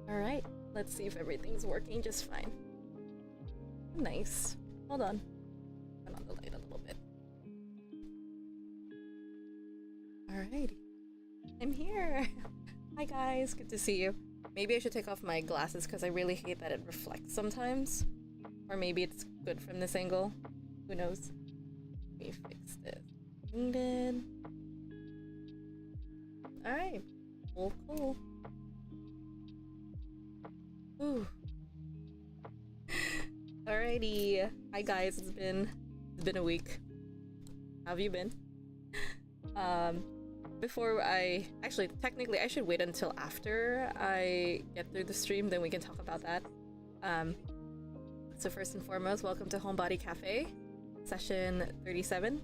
Alright, let's see if everything's working just fine. Nice. Hold on. Turn on the light a little bit. Alrighty. I'm here! Hi guys, good to see you. Maybe I should take off my glasses because I really hate that it reflects sometimes. Or maybe it's good from this angle. Who knows? Let me fix this. Needed. Alright. Cool. Ooh. Alrighty. Hi guys, it's been a week. How have you been? Before technically I should wait until after I get through the stream, then we can talk about that. So first and foremost, welcome to Homebody Cafe, session 37.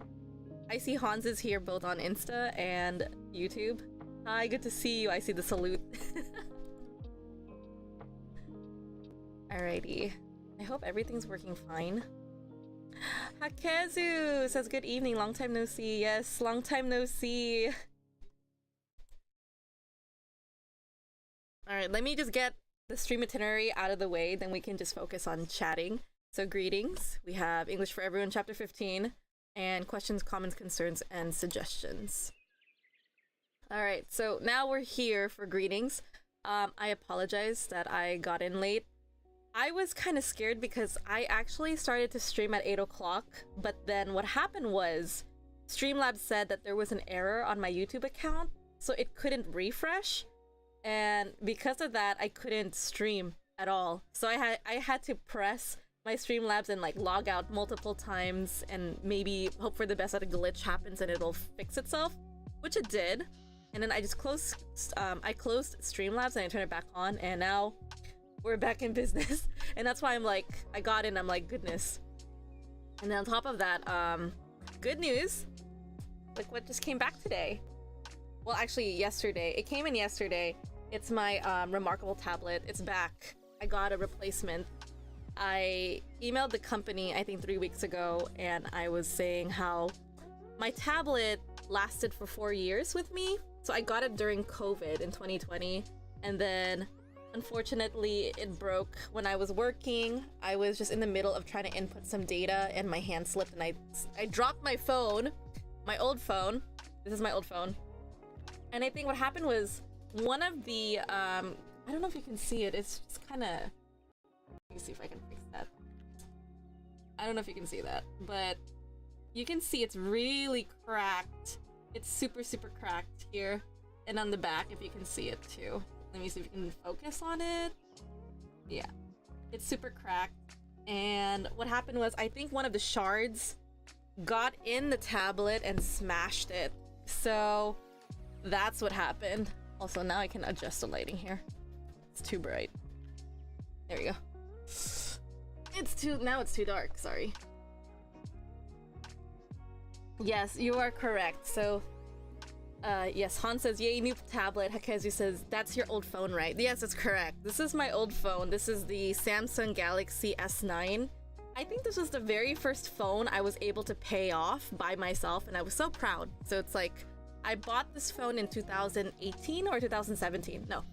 I see Hans is here both on Insta and YouTube. Hi, good to see you. I see the salute. Alrighty. I hope everything's working fine. Hakezu says good evening, long time no see. Yes, long time no see. Alright, let me just get the stream itinerary out of the way, then we can just focus on chatting. So greetings. We have English for Everyone chapter 15 and questions, comments, concerns, and suggestions. Alright, so now we're here for greetings. I apologize that I got in late. I was kind of scared because I actually started to stream at 8 o'clock, but then what happened was Streamlabs said that there was an error on my YouTube account, so it couldn't refresh, and because of that, I couldn't stream at all. So I had to press my Streamlabs and like log out multiple times and maybe hope for the best that a glitch happens and it'll fix itself, which it did. And then I just closed Streamlabs and I turned it back on, and now we're back in business. And that's why I'm like, I got in, I'm like, goodness. And then on top of that, good news. Look what just came back today. Well, actually yesterday. It came in yesterday. It's my Remarkable tablet. It's back. I got a replacement. I emailed the company, I think 3 weeks ago, and I was saying how my tablet lasted for 4 years with me. So I got it during COVID in 2020, and then unfortunately it broke when I was working. I was just in the middle of trying to input some data and my hand slipped and I dropped my phone, my old phone. This is my old phone. And I think what happened was one of the, I don't know if you can see it, it's just kind of, let me see if I can fix that. I don't know if you can see that, but you can see it's really cracked. It's super cracked here and on the back if you can see it too. Let me see if you can focus on it. Yeah, it's super cracked. And what happened was I think one of the shards got in the tablet and smashed it. So that's what happened. Also, now I can adjust the lighting here. It's too bright. There we go. Now it's too dark, sorry. Yes, you are correct. So, yes, Han says, yay, new tablet. Hakezu says, that's your old phone, right? Yes, that's correct. This is my old phone. This is the Samsung Galaxy S9. I think this was the very first phone I was able to pay off by myself, and I was so proud. So it's like, I bought this phone in 2018 or 2017. No.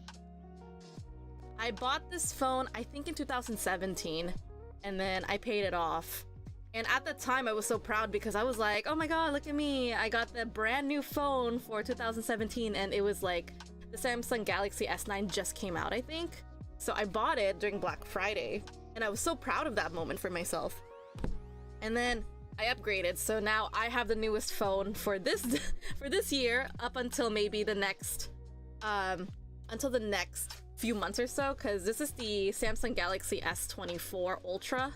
I bought this phone, I think in 2017, and then I paid it off. And at the time, I was so proud because I was like, oh my god, look at me. I got the brand new phone for 2017, and it was like, the Samsung Galaxy S9 just came out, I think. So I bought it during Black Friday. And I was so proud of that moment for myself. And then I upgraded, so now I have the newest phone for this for this year up until maybe the next few months or so, because this is the Samsung Galaxy S24 Ultra.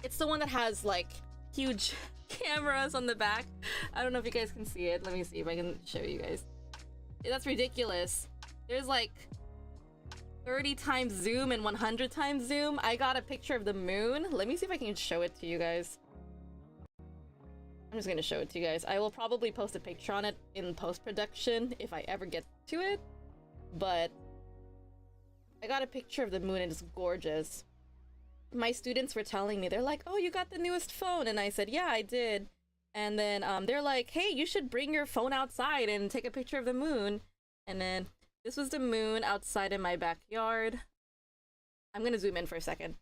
It's the one that has like huge cameras on the back. I don't know if you guys can see it. Let me see if I can show you guys. That's ridiculous. There's like 30 times zoom and 100 times zoom. I got a picture of the moon. Let me see if I can show it to you guys. I'm just gonna show it to you guys. I will probably post a picture on it in post-production if I ever get to it. But I got a picture of the moon and it's gorgeous. My students were telling me, they're like, oh, you got the newest phone. And I said, yeah, I did. And then they're like, hey, you should bring your phone outside and take a picture of the moon. And then this was the moon outside in my backyard. I'm gonna zoom in for a second.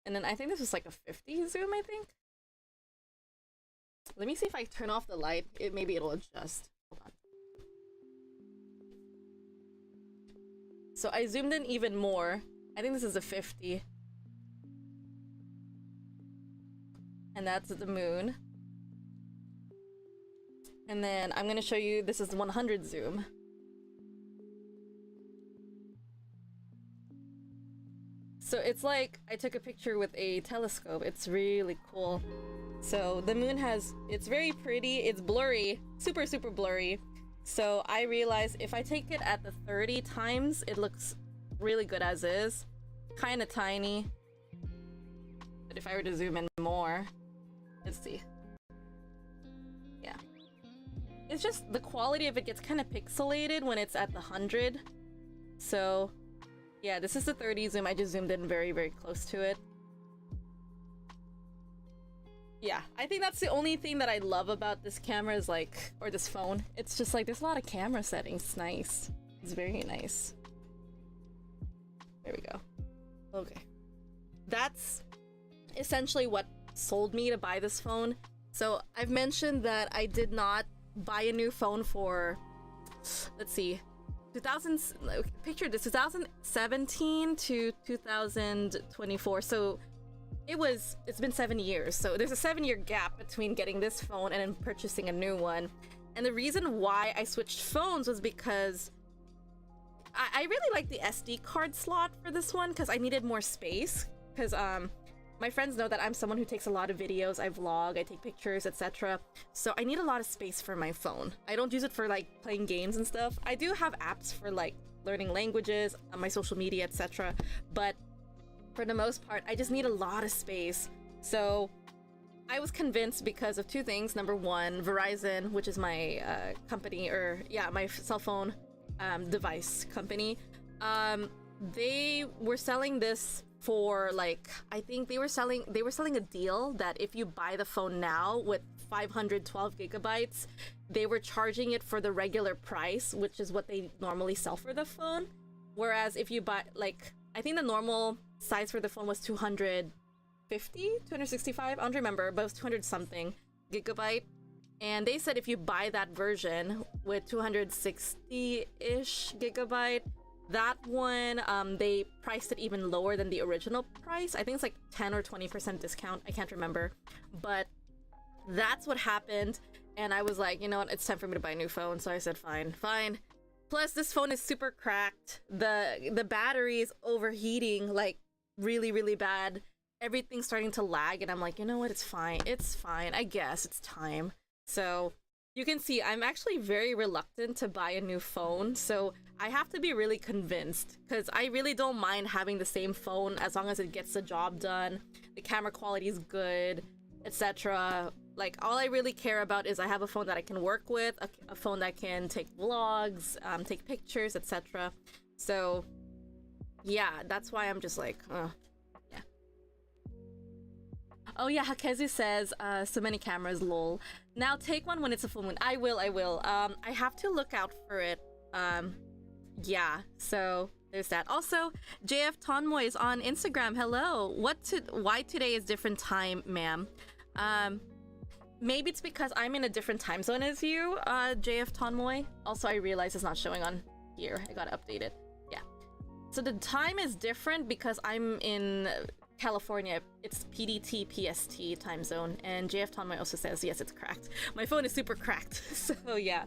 And then I think this was like a 50 zoom, I think. Let me see if I turn off the light. Maybe it'll adjust. Hold on. So I zoomed in even more. I think this is a 50. And that's the moon. And then I'm gonna show you, this is 100 zoom. So it's like I took a picture with a telescope. It's really cool. So the moon it's very pretty, it's blurry, super blurry. So I realized if I take it at the 30 times, it looks really good as is. Kinda tiny. But if I were to zoom in more, let's see. Yeah. It's just the quality of it gets kind of pixelated when it's at the 100. So yeah, this is the 30 zoom. I just zoomed in very close to it. Yeah, I think that's the only thing that I love about this camera is like, or this phone. It's just like, there's a lot of camera settings. It's nice. It's very nice. There we go. Okay. That's essentially what sold me to buy this phone. So I've mentioned that I did not buy a new phone for, let's see, picture this, 2017 to 2024. So it's been 7 years. So there's a 7-year gap between getting this phone and then purchasing a new one. And the reason why I switched phones was because I really like the SD card slot for this one because I needed more space. Because my friends know that I'm someone who takes a lot of videos, I vlog, I take pictures, etc. So I need a lot of space for my phone. I don't use it for like playing games and stuff. I do have apps for like learning languages, on my social media, etc. But for the most part, I just need a lot of space. So I was convinced because of two things. Number one, Verizon, which is my company, or yeah, my cell phone device company. They were selling this for like, I think they were selling a deal that if you buy the phone now with 512 gigabytes, they were charging it for the regular price, which is what they normally sell for the phone. Whereas if you buy, like, I think the normal size for the phone was 265, I don't remember, but it was 200 something gigabyte. And they said if you buy that version with 260-ish gigabyte, that one, they priced it even lower than the original price. I think it's like 10 or 20% discount. I can't remember. But that's what happened. And I was like, you know what? It's time for me to buy a new phone. So I said, fine. Plus, this phone is super cracked. The battery is overheating, like, really bad. Everything's starting to lag. And I'm like, you know what? It's fine. I guess it's time. So you can see I'm actually very reluctant to buy a new phone. So I have to be really convinced, because I really don't mind having the same phone as long as it gets the job done, the camera quality is good, etc. Like, all I really care about is I have a phone that I can work with, a phone that can take vlogs, take pictures, etc. So yeah, that's why I'm just like, yeah. Oh yeah, Hakezu says, so many cameras, lol. Now take one when it's a full moon. I will. I have to look out for it. Yeah, so there's that. Also, JF Tonmoy is on Instagram. Hello. Why today is different time, ma'am? Maybe it's because I'm in a different time zone as you, JF Tonmoy. Also, I realize it's not showing on here. I gotta update it. Yeah. So the time is different because I'm in California. It's PDT PST time zone, and JF Tonmai also says yes, it's cracked. My phone is super cracked. So yeah.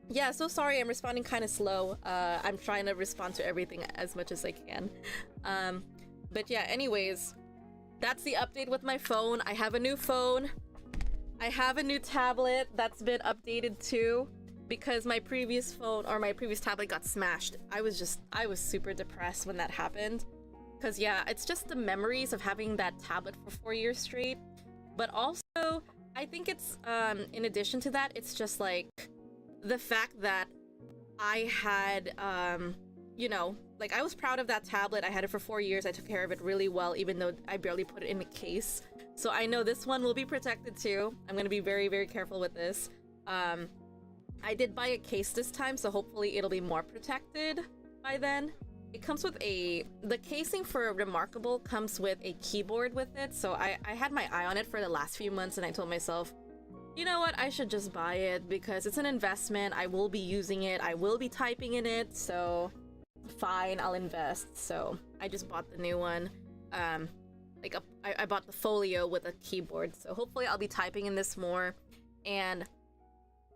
Yeah, so sorry, I'm responding kind of slow. I'm trying to respond to everything as much as I can. But yeah, anyways, that's the update with my phone. I have a new phone. I have a new tablet that's been updated too, because my previous phone or my previous tablet got smashed. I was super depressed when that happened. Because yeah, it's just the memories of having that tablet for 4 years straight. But also, I think it's, in addition to that, it's just like the fact that I had, you know, like I was proud of that tablet. I had it for 4 years. I took care of it really well, even though I barely put it in a case. So I know this one will be protected too. I'm going to be very, very careful with this. I did buy a case this time, so hopefully it'll be more protected by then. It comes with the casing for Remarkable comes with a keyboard with it, so I had my eye on it for the last few months, and I told myself, you know what, I should just buy it because it's an investment. I will be using it, I will be typing in it, so fine, I'll invest. So I just bought the new one. I bought the Folio with a keyboard, so hopefully I'll be typing in this more. And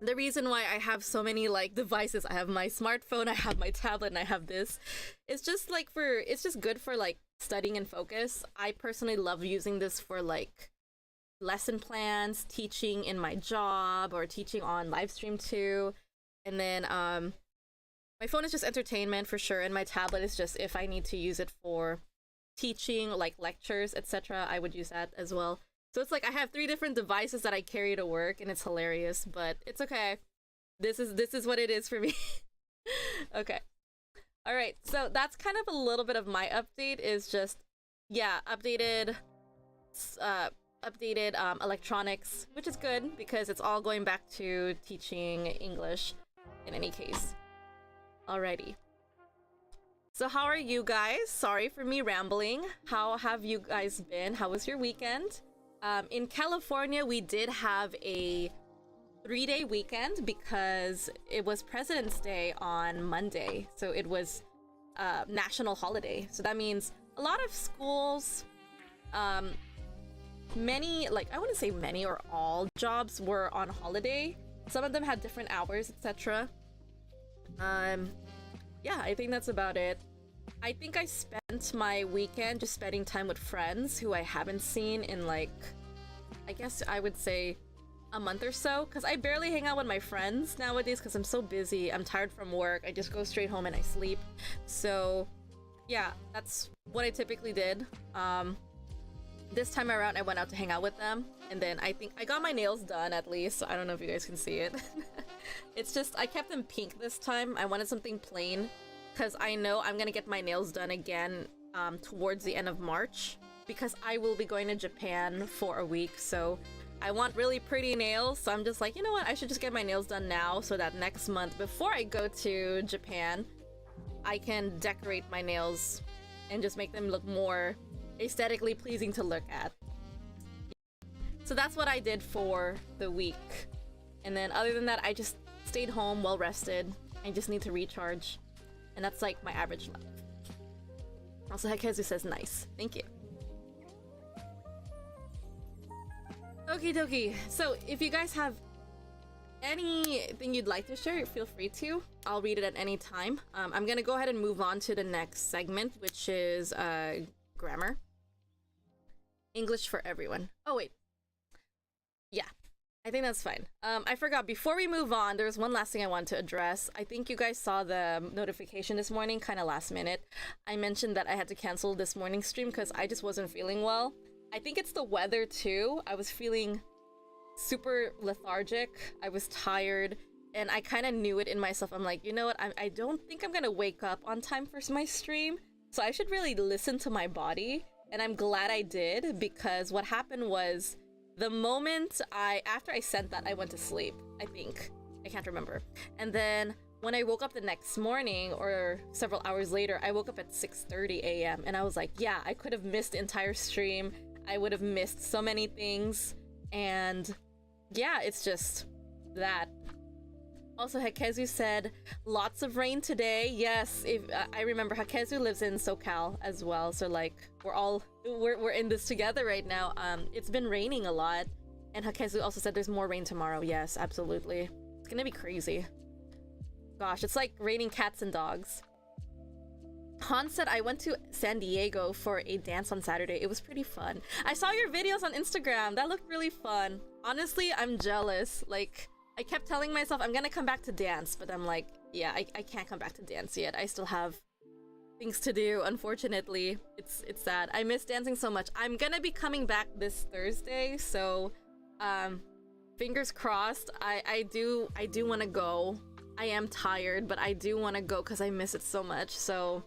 the reason why I have so many like devices, I have my smartphone, I have my tablet, and I have this, it's just like it's just good for like studying and focus. I personally love using this for like lesson plans, teaching in my job, or teaching on live stream too. And then my phone is just entertainment for sure, and my tablet is just if I need to use it for teaching, like lectures, etc. I would use that as well. So it's like I have 3 different devices that I carry to work, and it's hilarious, but it's okay. This is what it is for me. Okay. All right. So that's kind of a little bit of my update. Is just updated electronics, which is good because it's all going back to teaching English in any case. Alrighty. So how are you guys? Sorry for me rambling. How have you guys been? How was your weekend? In California, we did have a 3-day weekend because it was President's Day on Monday. So it was national holiday. So that means a lot of schools, many, like I wouldn't say many or all jobs were on holiday. Some of them had different hours, etc. Yeah, I think that's about it. I think I spent my weekend just spending time with friends who I haven't seen in like, I guess I would say a month or so, because I barely hang out with my friends nowadays because I'm so busy. I'm tired from work. I just go straight home and I sleep. So yeah, that's what I typically did. This time around I went out to hang out with them, and then I think I got my nails done at least. So I don't know if you guys can see it. It's just I kept them pink this time. I wanted something plain because I know I'm gonna get my nails done again towards the end of March, because I will be going to Japan for a week. So I want really pretty nails, so I'm just like, you know what, I should just get my nails done now so that next month before I go to Japan I can decorate my nails and just make them look more aesthetically pleasing to look at. So that's what I did for the week. And then other than that, I just stayed home, well rested. I just need to recharge. And that's like my average life. Also, Hekezu says nice. Thank you. Okie dokie. So if you guys have anything you'd like to share, feel free to. I'll read it at any time. I'm gonna go ahead and move on to the next segment, which is grammar. English for everyone. Oh wait. Yeah, I think that's fine. I forgot, before we move on, there's one last thing I want to address. I think you guys saw the notification this morning, kind of last minute. I mentioned that I had to cancel this morning's stream because I just wasn't feeling well. I think it's the weather too. I was feeling super lethargic. I was tired, and I kind of knew it in myself. I'm like, you know what? I don't think I'm gonna wake up on time for my stream, so I should really listen to my body. And I'm glad I did, because what happened was the moment after I sent that, I went to sleep, I think. I can't remember. And then when I woke up the next morning, or several hours later, I woke up at 6:30 a.m. and I was like, yeah, I could have missed the entire stream. I would have missed so many things. And yeah, it's just that. Also, Hakezu said lots of rain today. Yes, if I remember, Hakezu lives in SoCal as well, so like we're in this together right now. It's been raining a lot, and Hakezu also said there's more rain tomorrow. Yes, absolutely. It's gonna be crazy. Gosh, it's like raining cats and dogs. Han said, I went to San Diego for a dance on Saturday. It was pretty fun. I saw your videos on Instagram. That looked really fun. Honestly, I'm jealous. Like, I kept telling myself I'm gonna come back to dance, but I'm like, yeah, I can't come back to dance yet. I still have things to do, unfortunately. It's sad. I miss dancing so much. I'm gonna be coming back this Thursday, so fingers crossed. I do want to go. I am tired, but I do want to go because I miss it so much, so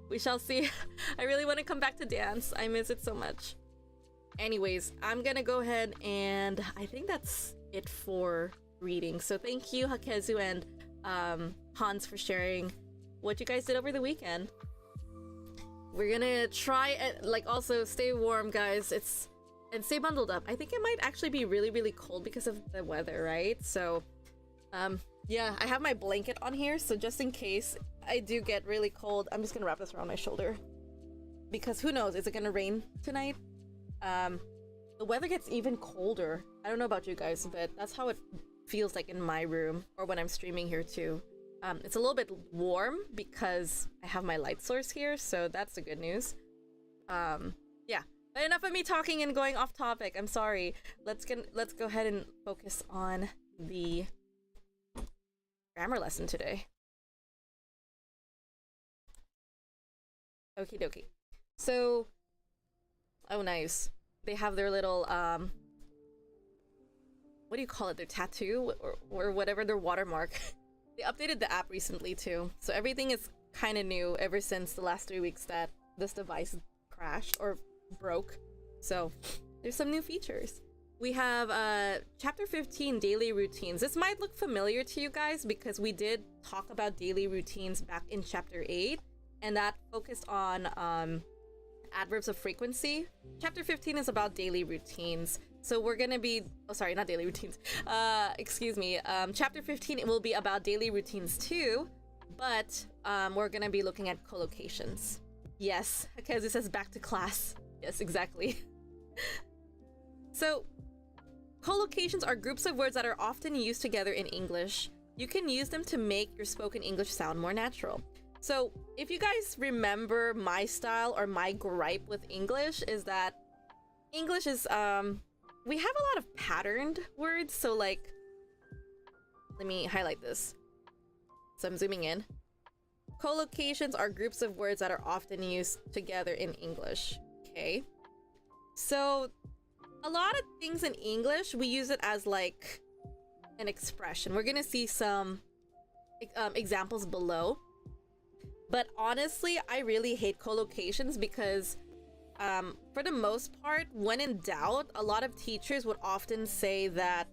we shall see. I really want to come back to dance. I miss it so much. Anyways, I'm gonna go ahead and I think that's it for reading. So thank you, Hakezu and Hans, for sharing what you guys did over the weekend. We're gonna try it, like, also stay warm, guys. And stay bundled up. I think it might actually be really, really cold because of the weather, right? So, yeah, I have my blanket on here, so just in case I do get really cold, I'm just gonna wrap this around my shoulder. Because who knows, is it gonna rain tonight? The weather gets even colder. I don't know about you guys, but that's how it feels like in my room, or when I'm streaming here too. It's a little bit warm because I have my light source here, so that's the good news. Yeah. But enough of me talking and going off topic. I'm sorry. Let's go ahead and focus on the grammar lesson today. Okie dokie. So, oh nice. They have their little what do you call it? Their tattoo or whatever, their watermark. They updated the app recently too, so everything is kind of new ever since the last 3 weeks that this device crashed or broke. So there's some new features. We have chapter 15, daily routines. This might look familiar to you guys because we did talk about daily routines back in chapter 8, and that focused on adverbs of frequency. Chapter 15 is about daily routines. So we're gonna be, oh sorry, not daily routines. Excuse me. Chapter 15, it will be about daily routines too, but we're gonna be looking at collocations. Yes, because it says back to class. Yes, exactly. So, collocations are groups of words that are often used together in English. You can use them to make your spoken English sound more natural. So, if you guys remember my style or my gripe with English is that English is, we have a lot of patterned words. So like, let me highlight this. So I'm zooming in. Collocations are groups of words that are often used together in English. Okay. So a lot of things in English, we use it as like an expression. We're gonna see some examples below. But honestly, I really hate collocations because for the most part, when in doubt, a lot of teachers would often say that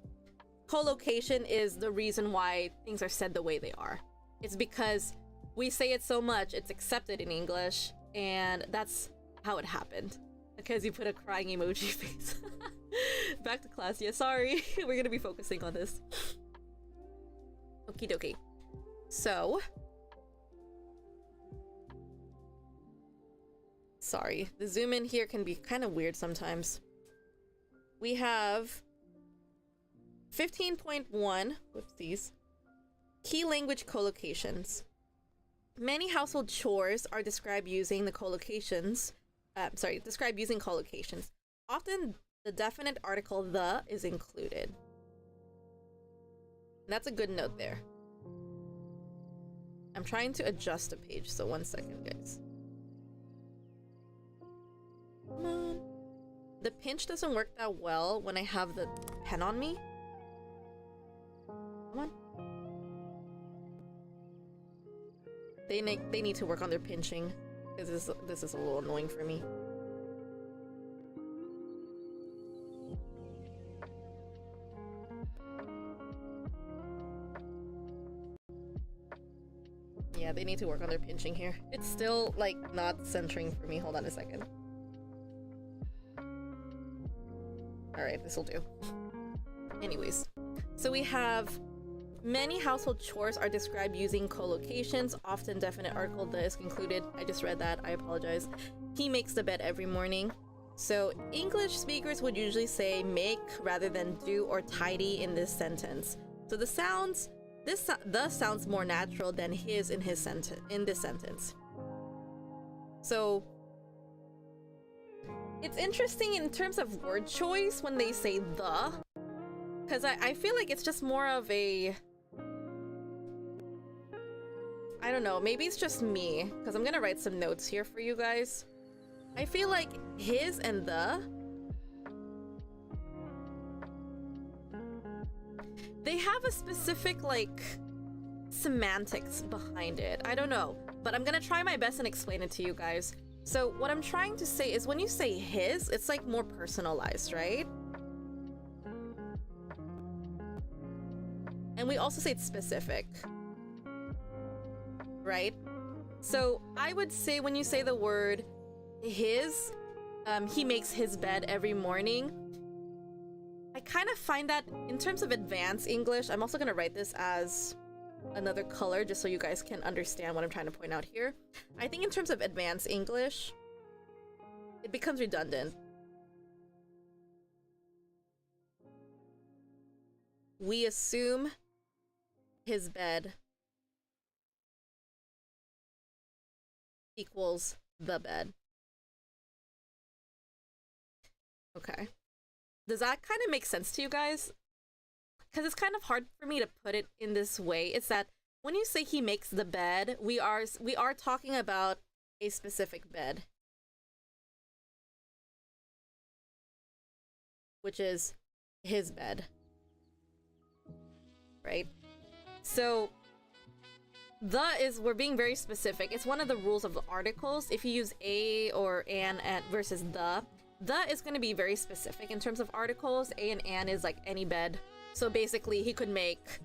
collocation is the reason why things are said the way they are. It's because we say it so much, it's accepted in English, and that's how it happened. Because you put a crying emoji face. Back to class. Yeah, sorry. We're gonna be focusing on this. Okie dokie. So, sorry, the zoom in here can be kind of weird sometimes. We have 15.1, whoopsies, key language collocations. Many household chores are described using the collocations. Described using collocations. Often the definite article the is included. That's a good note there. I'm trying to adjust the page, so 1 second, guys. Come on. The pinch doesn't work that well when I have the pen on me. Come on. They need to work on their pinching, because this is a little annoying for me. Yeah, they need to work on their pinching here. It's still like not centering for me. Hold on a second. Alright, this'll do. Anyways, so we have Many household chores are described using collocations, often definite article the is concluded. I just read that, I apologize. He makes the bed every morning. So English speakers would usually say make rather than do or tidy in this sentence. So the sounds, the sounds more natural than his in this sentence. So it's interesting in terms of word choice when they say the, because I feel like it's just more of a, I don't know, maybe it's just me, because I'm gonna write some notes here for you guys. I feel like his and the, they have a specific like semantics behind it. I don't know, but I'm gonna try my best and explain it to you guys. So what I'm trying to say is when you say his, it's like more personalized, right? And we also say it's specific, right? So I would say when you say the word his, he makes his bed every morning, I kind of find that in terms of advanced English, I'm also going to write this as another color just so you guys can understand what I'm trying to point out here. I think in terms of advanced English, it becomes redundant. We assume his bed equals the bed. Okay. Does that kind of make sense to you guys? Because it's kind of hard for me to put it in this way. It's that when you say he makes the bed, we are talking about a specific bed, which is his bed, right? So we're being very specific. It's one of the rules of the articles. If you use a or an versus the is going to be very specific in terms of articles. A and an is like any bed. So basically he could make,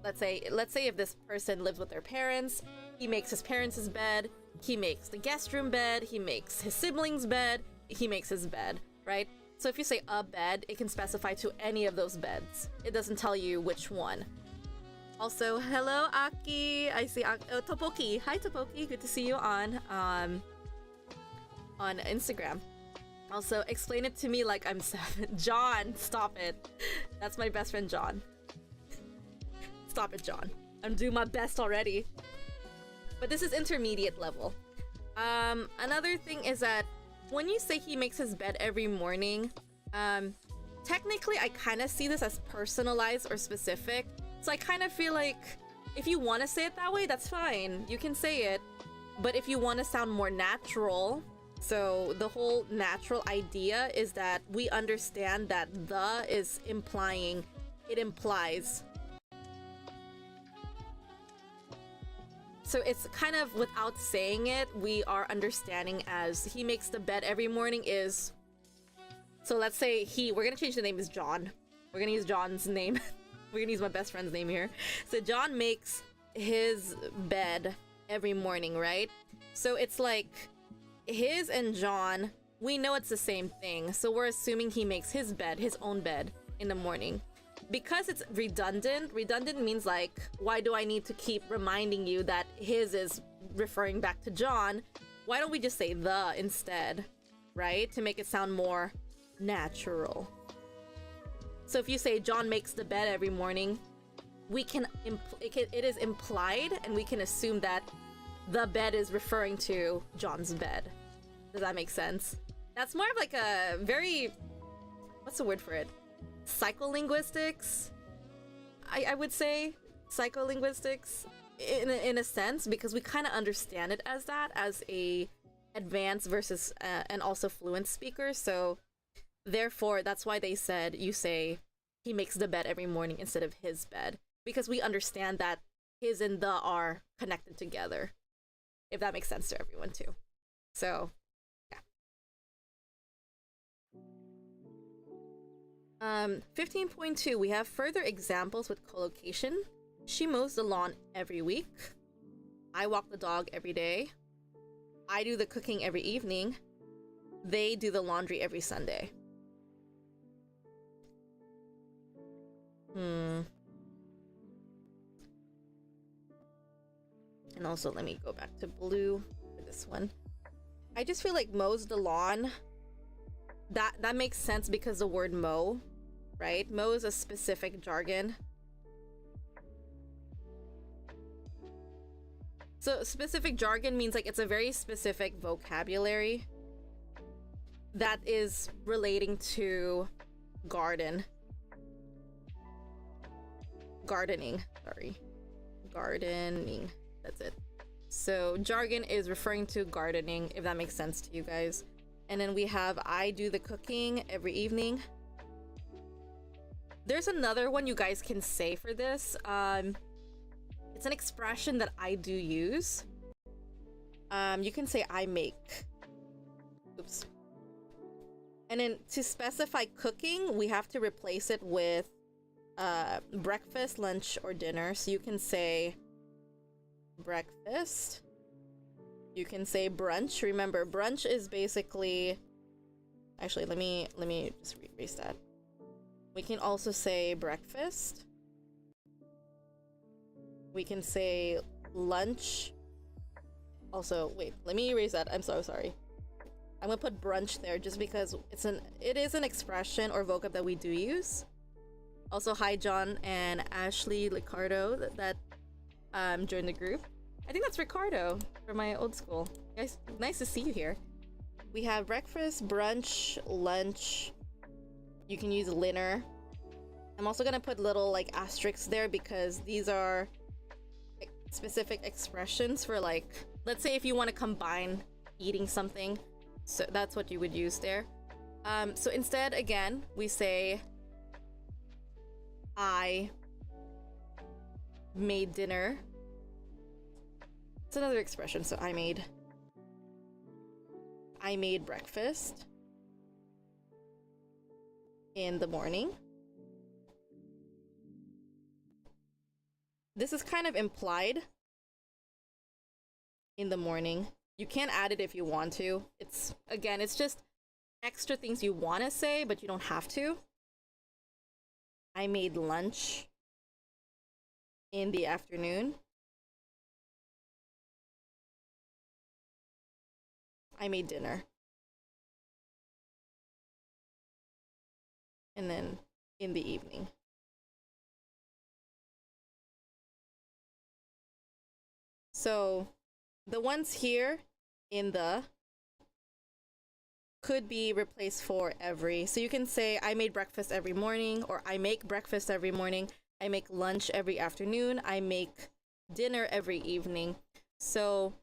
let's say if this person lives with their parents, he makes his parents' bed, he makes the guest room bed, he makes his siblings' bed, he makes his bed, right? So if you say a bed, it can specify to any of those beds. It doesn't tell you which one. Also, hello Aki. I see Topoki. Hi Topoki. Good to see you on Instagram. Also, explain it to me like I'm 7. John, stop it. That's my best friend John. Stop it, John. I'm doing my best already. But this is intermediate level. Another thing is that when you say he makes his bed every morning, technically I kind of see this as personalized or specific. So I kind of feel like if you want to say it that way, that's fine. You can say it. But if you want to sound more natural, so the whole natural idea is that we understand that the is implying, it implies. So it's kind of without saying it, we are understanding as he makes the bed every morning is, so let's say we're gonna change the name as John. We're gonna use John's name. We're gonna use my best friend's name here. So John makes his bed every morning, right? So it's like his and John, we know it's the same thing. So we're assuming he makes his bed, his own bed in the morning. Because it's redundant means like, why do I need to keep reminding you that his is referring back to John? Why don't we just say the instead, right? To make it sound more natural. So if you say John makes the bed every morning, we can it is implied and we can assume that the bed is referring to John's bed. Does that make sense? That's more of like a very, what's the word for it? Psycholinguistics, I would say. Psycholinguistics in a sense, because we kind of understand it as that, as a advanced versus and also fluent speaker. So therefore that's why they said you say he makes the bed every morning instead of his bed, because we understand that his and the are connected together, if that makes sense to everyone too. So yeah. 15.2, we have further examples with collocation. She mows the lawn every week. I walk the dog every day. I do the cooking every evening. They do the laundry every Sunday. And also, let me go back to blue for this one. I just feel like mows the lawn. That makes sense because the word mow, right? Mow is a specific jargon. So specific jargon means like it's a very specific vocabulary that is relating to gardening. Gardening. That's it. So jargon is referring to gardening, if that makes sense to you guys. And then we have I do the cooking every evening. There's another one you guys can say for this. It's an expression that I do use. You can say I make. Oops. And then to specify cooking, we have to replace it with breakfast, lunch, or dinner. So you can say breakfast. You can say brunch. Remember, brunch is basically... Actually, let me just erase that. We can also say breakfast. We can say lunch. Also, wait, let me erase that. I'm so sorry. I'm gonna put brunch there just because it is an expression or vocab that we do use. Also, hi John and Ashley Ricardo that joined the group. I think that's Ricardo from my old school. Guys, nice to see you here. We have breakfast, brunch, lunch. You can use dinner. I'm also gonna put little like asterisks there because these are specific expressions for, like, let's say if you want to combine eating something, so that's what you would use there. So instead, again, we say I made dinner. It's another expression. So I made breakfast in the morning. This is kind of implied. In the morning. You can add it if you want to. It's just extra things you want to say, but you don't have to. I made lunch in the afternoon. I made dinner. And then in the evening. So the ones here in the could be replaced for every. So you can say I made breakfast every morning, or I make breakfast every morning. I make lunch every afternoon. I make dinner every evening. So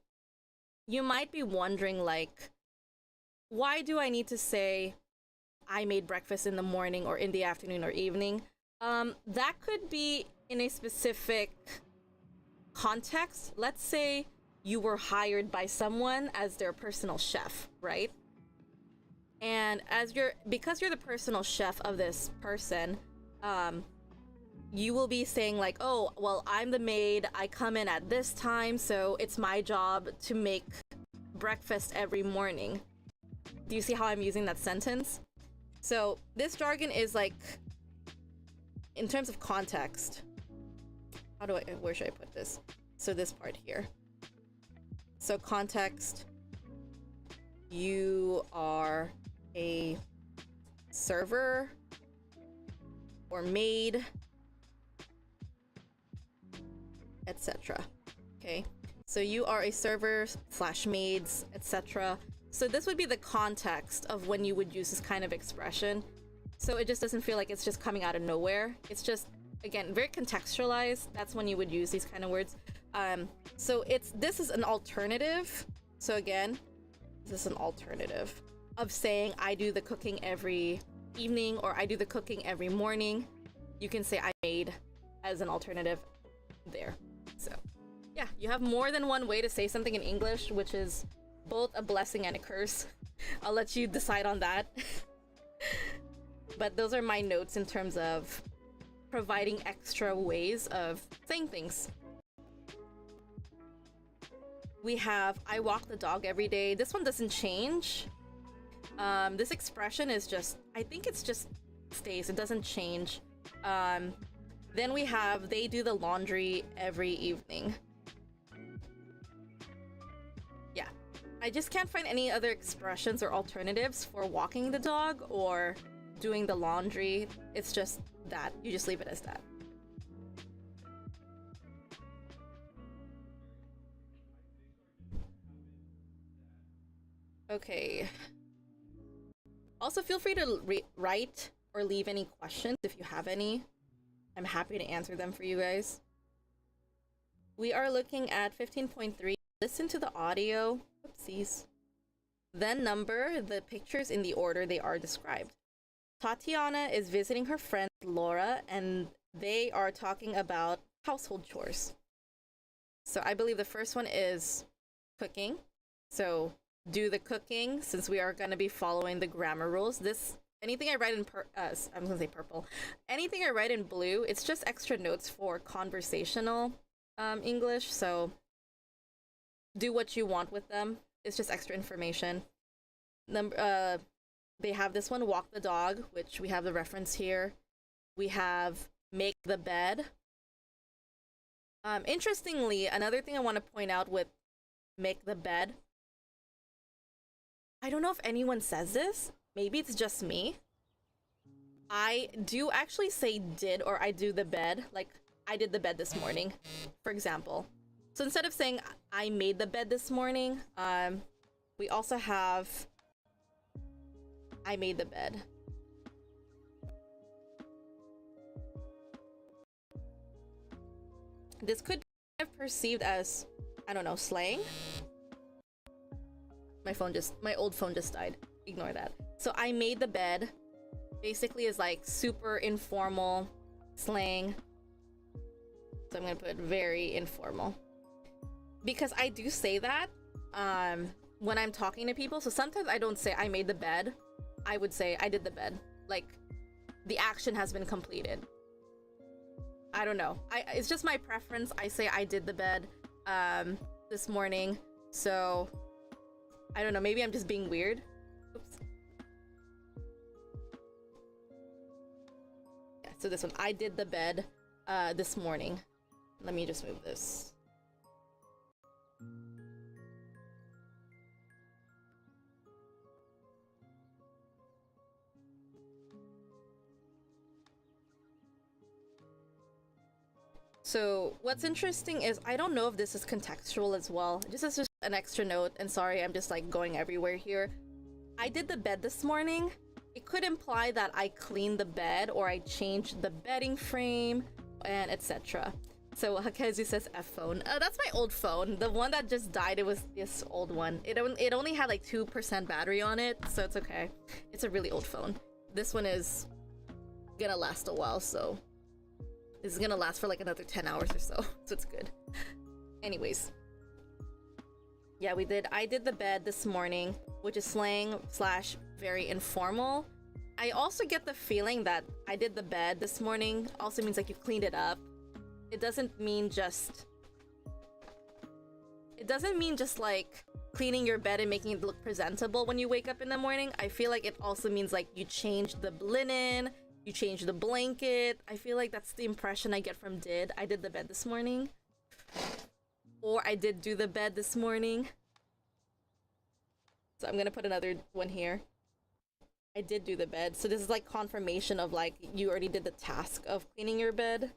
you might be wondering, like, why do I need to say I made breakfast in the morning or in the afternoon or evening? That could be in a specific context. Let's say you were hired by someone as their personal chef, right? And because you're the personal chef of this person, you will be saying like, oh, well, I'm the maid, I come in at this time, so it's my job to make breakfast every morning. Do you see how I'm using that sentence? So this jargon is like, in terms of context, where should I put this? So this part here. So context, you are a server or maid, etc. Okay, so you are a server / maids, etc. So this would be the context of when you would use this kind of expression. So it just doesn't feel like it's just coming out of nowhere. It's just, again, very contextualized. That's when you would use these kind of words. So this is an alternative. So again, this is an alternative of saying I do the cooking every evening or I do the cooking every morning. You can say I made as an alternative there. So yeah, you have more than one way to say something in English, which is both a blessing and a curse. I'll let you decide on that. But those are my notes in terms of providing extra ways of saying things. We have I walk the dog every day. This one doesn't change. This expression is just, I think it's just stays. It doesn't change. Then we have they do the laundry every evening. I just can't find any other expressions or alternatives for walking the dog or doing the laundry. It's just that. You just leave it as that. Okay. Also, feel free to write or leave any questions if you have any. I'm happy to answer them for you guys. We are looking at 15.3. Listen to the audio. Oopsies. Then number the pictures in the order they are described. Tatiana is visiting her friend Laura, and they are talking about household chores. So I believe the first one is cooking. So do the cooking, since we are going to be following the grammar rules. Anything I write in I'm gonna say purple. Anything I write in blue, it's just extra notes for conversational English. So do what you want with them. It's just extra information. They have this one, walk the dog, which we have the reference here. We have make the bed. Interestingly, another thing I want to point out with make the bed, I don't know if anyone says this. Maybe it's just me. I do actually say did or I do the bed. Like, I did the bed this morning, for example. So instead of saying I made the bed this morning, we also have I made the bed. This could be kind of perceived as, I don't know, slang. My old phone just died. Ignore that. So I made the bed basically is like super informal slang. So I'm gonna put very informal. Because I do say that when I'm talking to people. So sometimes I don't say I made the bed. I would say I did the bed. Like, the action has been completed. I don't know. It's just my preference. I say I did the bed this morning. So I don't know. Maybe I'm just being weird. Oops. Yeah, so this one. I did the bed this morning. Let me just move this. So what's interesting is I don't know if this is contextual as well. Just as just an extra note, and sorry, I'm just like going everywhere here. I did the bed this morning. It could imply that I cleaned the bed or I changed the bedding frame and etc. So Hakezu says F phone. That's my old phone. The one that just died, it was this old one. It only had like 2% battery on it, so it's okay. It's a really old phone. This one is gonna last a while, so this is gonna last for like another 10 hours or so, so it's good. Anyways. Yeah, I did the bed this morning, which is slang / very informal. I also get the feeling that I did the bed this morning also means like you cleaned it up. It doesn't mean just like cleaning your bed and making it look presentable when you wake up in the morning. I feel like it also means like you changed the linen, you changed the blanket. I feel like that's the impression I get from did. I did the bed this morning. Or I did do the bed this morning. So I'm gonna put another one here. I did do the bed. So this is like confirmation of like you already did the task of cleaning your bed.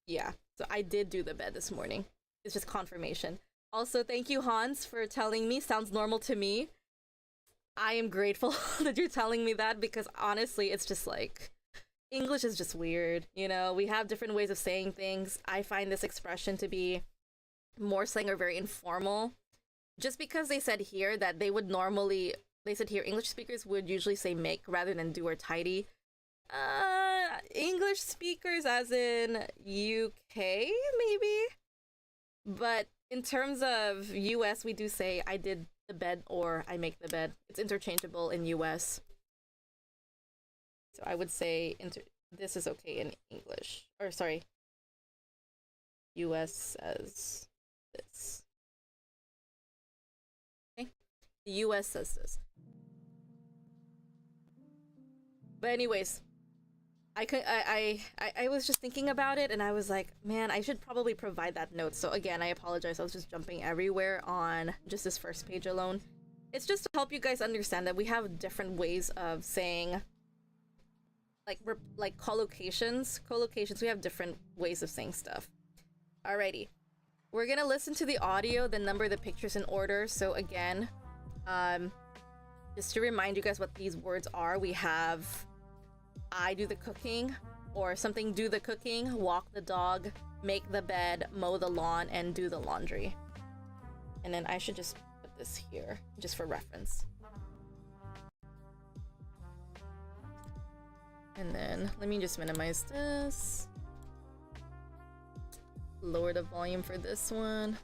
Yeah, so I did do the bed this morning. It's just confirmation. Also, thank you, Hans, for telling me. Sounds normal to me. I am grateful that you're telling me that, because honestly, it's just like, English is just weird, you know? We have different ways of saying things. I find this expression to be more slang or very informal. Just because they said here that they said here English speakers would usually say make rather than do or tidy. English speakers as in UK, maybe? But in terms of US, we do say I did the bed or I make the bed. It's interchangeable in US. So I would say this is okay in English. Or sorry, US says this. Okay? The US says this. But anyways, I was just thinking about it and I was like, man, I should probably provide that note. So again, I apologize. I was just jumping everywhere on just this first page alone. It's just to help you guys understand that we have different ways of saying like collocations. Collocations, we have different ways of saying stuff. Alrighty. We're gonna listen to the audio, then number the pictures in order. So again, just to remind you guys what these words are, we have I do the cooking, or something do the cooking, walk the dog, make the bed, mow the lawn, and do the laundry. And then I should just put this here, just for reference. And then let me just minimize this. Lower the volume for this one.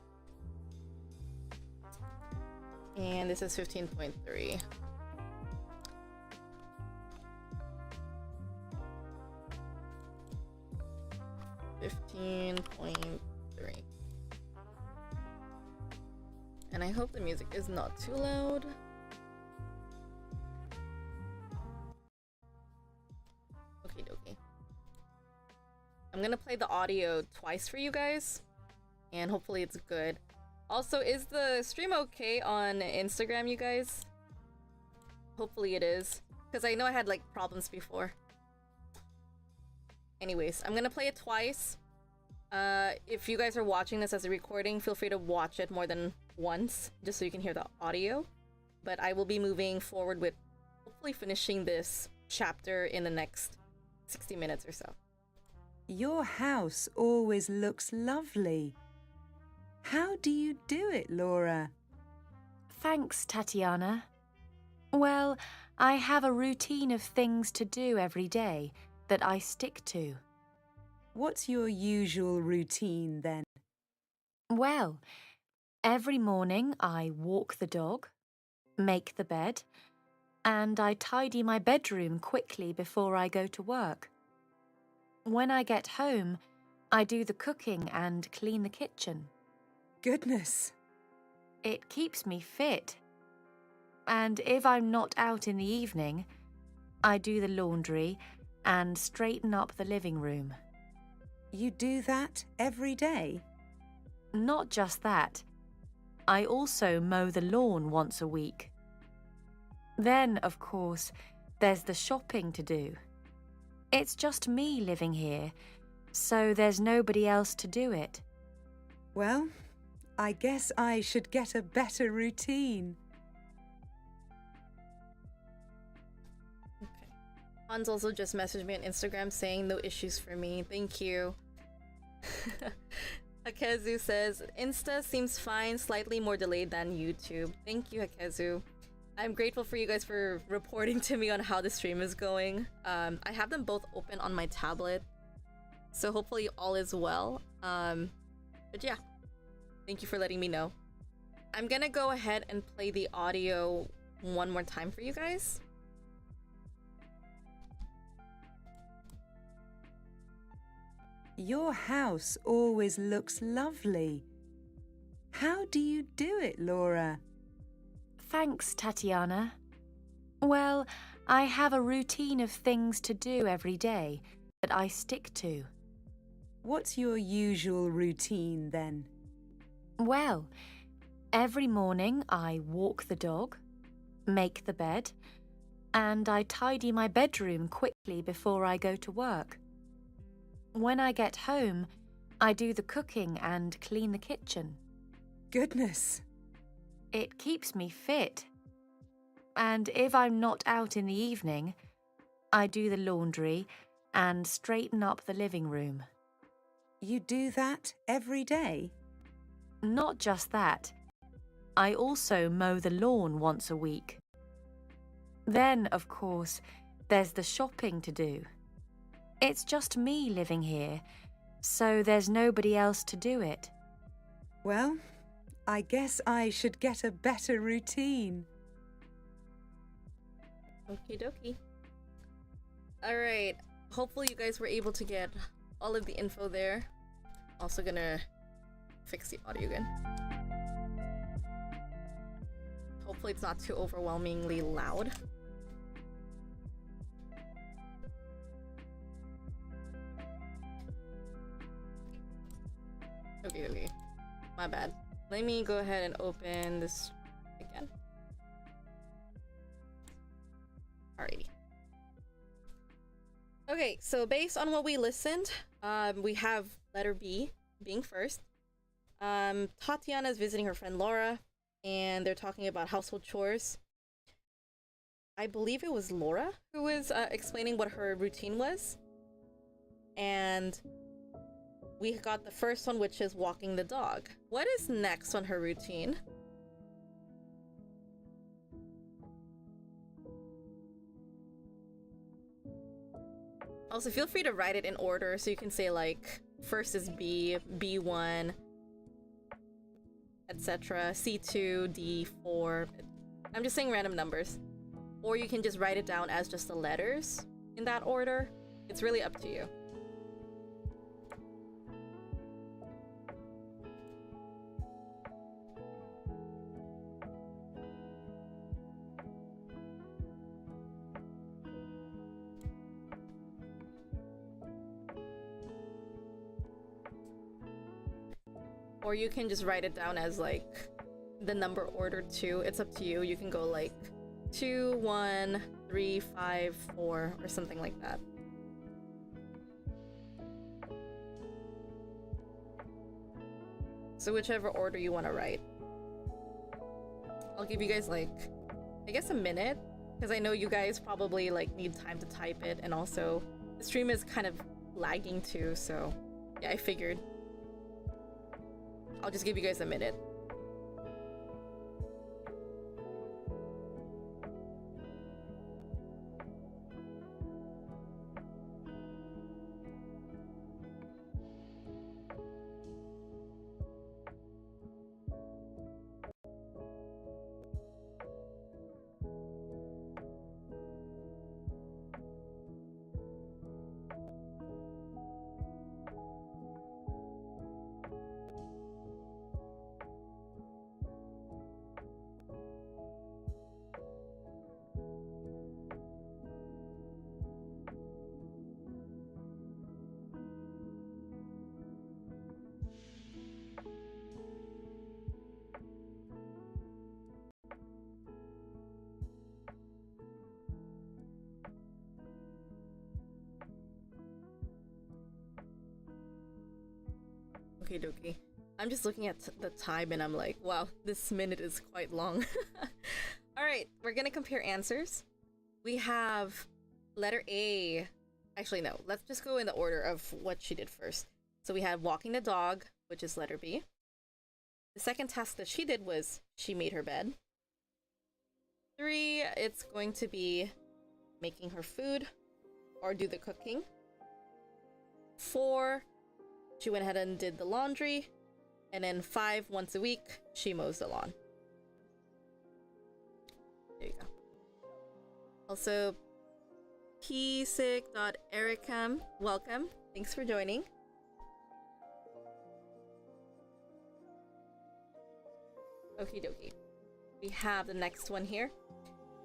And this is 15.3. And I hope the music is not too loud. Okie dokie. I'm gonna play the audio twice for you guys, and hopefully it's good. Also, is the stream okay on Instagram, you guys? Hopefully it is, because I know I had like problems before. Anyways, I'm gonna play it twice. If you guys are watching this as a recording, feel free to watch it more than once, just so you can hear the audio. But I will be moving forward with hopefully finishing this chapter in the next 60 minutes or so. Your house always looks lovely. How do you do it, Laura? Thanks, Tatiana. Well, I have a routine of things to do every day that I stick to. What's your usual routine then? Well, every morning I walk the dog, make the bed, and I tidy my bedroom quickly before I go to work. When I get home, I do the cooking and clean the kitchen. Goodness! It keeps me fit. And if I'm not out in the evening, I do the laundry and straighten up the living room. You do that every day? Not just that. I also mow the lawn once a week. Then, of course, there's the shopping to do. It's just me living here, so there's nobody else to do it. Well, I guess I should get a better routine. Okay. Hans also just messaged me on Instagram saying no issues for me. Thank you. Hakezu says, Insta seems fine, slightly more delayed than YouTube. Thank you, Hakezu. I'm grateful for you guys for reporting to me on how the stream is going. I have them both open on my tablet, so hopefully all is well. But yeah, thank you for letting me know. I'm gonna go ahead and play the audio one more time for you guys. Your house always looks lovely. How do you do it, Laura? Thanks, Tatiana. Well, I have a routine of things to do every day that I stick to. What's your usual routine then? Well, every morning I walk the dog, make the bed, and I tidy my bedroom quickly before I go to work. When I get home, I do the cooking and clean the kitchen. Goodness! It keeps me fit. And if I'm not out in the evening, I do the laundry and straighten up the living room. You do that every day? Not just that. I also mow the lawn once a week. Then, of course, there's the shopping to do. It's just me living here, so there's nobody else to do it. Well, I guess I should get a better routine. Okie dokie. Alright, hopefully you guys were able to get all of the info there. Also gonna fix the audio again. Hopefully it's not too overwhelmingly loud. My bad. Let me go ahead and open this again. Alrighty. Okay, so based on what we listened, we have letter B being first. Tatiana is visiting her friend Laura, and they're talking about household chores. I believe it was Laura who was explaining what her routine was. And we got the first one, which is walking the dog. What is next on her routine? Also, feel free to write it in order, so you can say like first is B, B1, etc. C2, D4. I'm just saying random numbers. Or you can just write it down as just the letters in that order. It's really up to you. Or you can just write it down as like the number order too. It's up to you. You can go like 2, 1, 3, 5, 4, or something like that. So whichever order you want to write. I'll give you guys like, I guess a minute, because I know you guys probably like need time to type it, and also the stream is kind of lagging too, so yeah, I figured. I'll just give you guys a minute. Okie dokie. I'm just looking at the time and I'm like, wow, this minute is quite long. Alright, we're gonna compare answers. We have letter A. Actually, no, let's just go in the order of what she did first. So we had walking the dog, which is letter B. The second task that she did was she made her bed. 3, it's going to be making her food or do the cooking. 4, she went ahead and did the laundry. And then 5, once a week, she mows the lawn. There you go. Also, psic.ericam, welcome. Thanks for joining. Okie dokie. We have the next one here.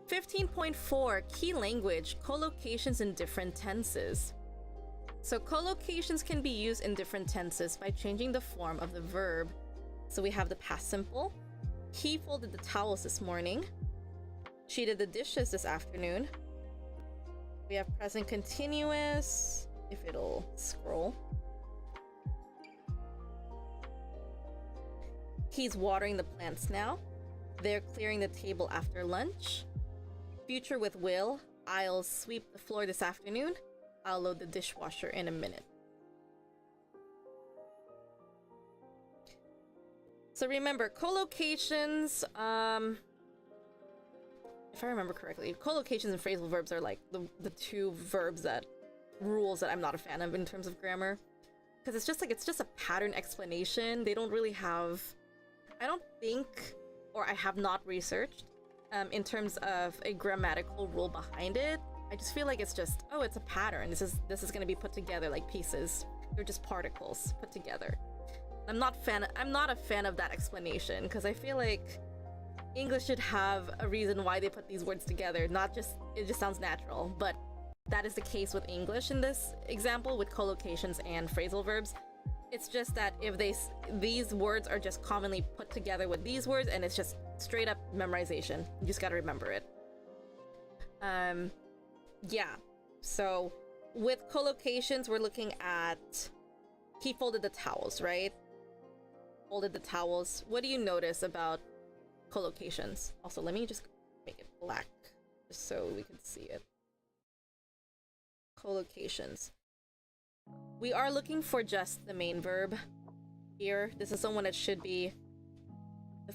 15.4, key language, collocations in different tenses. So collocations can be used in different tenses by changing the form of the verb. So we have the past simple. He folded the towels this morning. She did the dishes this afternoon. We have present continuous, if it'll scroll. He's watering the plants now. They're clearing the table after lunch. Future with will. I'll sweep the floor this afternoon. I'll load the dishwasher in a minute. So remember, collocations, if I remember correctly, collocations and phrasal verbs are like the two rules that I'm not a fan of in terms of grammar. Because it's just a pattern explanation. They don't really have, I don't think, or I have not researched in terms of a grammatical rule behind it. I just feel like it's just, oh, it's a pattern. This is going to be put together like pieces. They're just particles put together. I'm not a fan of that explanation, because I feel like English should have a reason why they put these words together, not just, it just sounds natural. But that is the case with English in this example with collocations and phrasal verbs. It's just that if these words are just commonly put together with these words, and it's just straight up memorization. You just gotta remember it. Yeah. So with collocations, we're looking at he folded the towels, right? Folded the towels. What do you notice about collocations? Also, let me just make it black just so we can see it. Collocations. We are looking for just the main verb here. This is someone that should be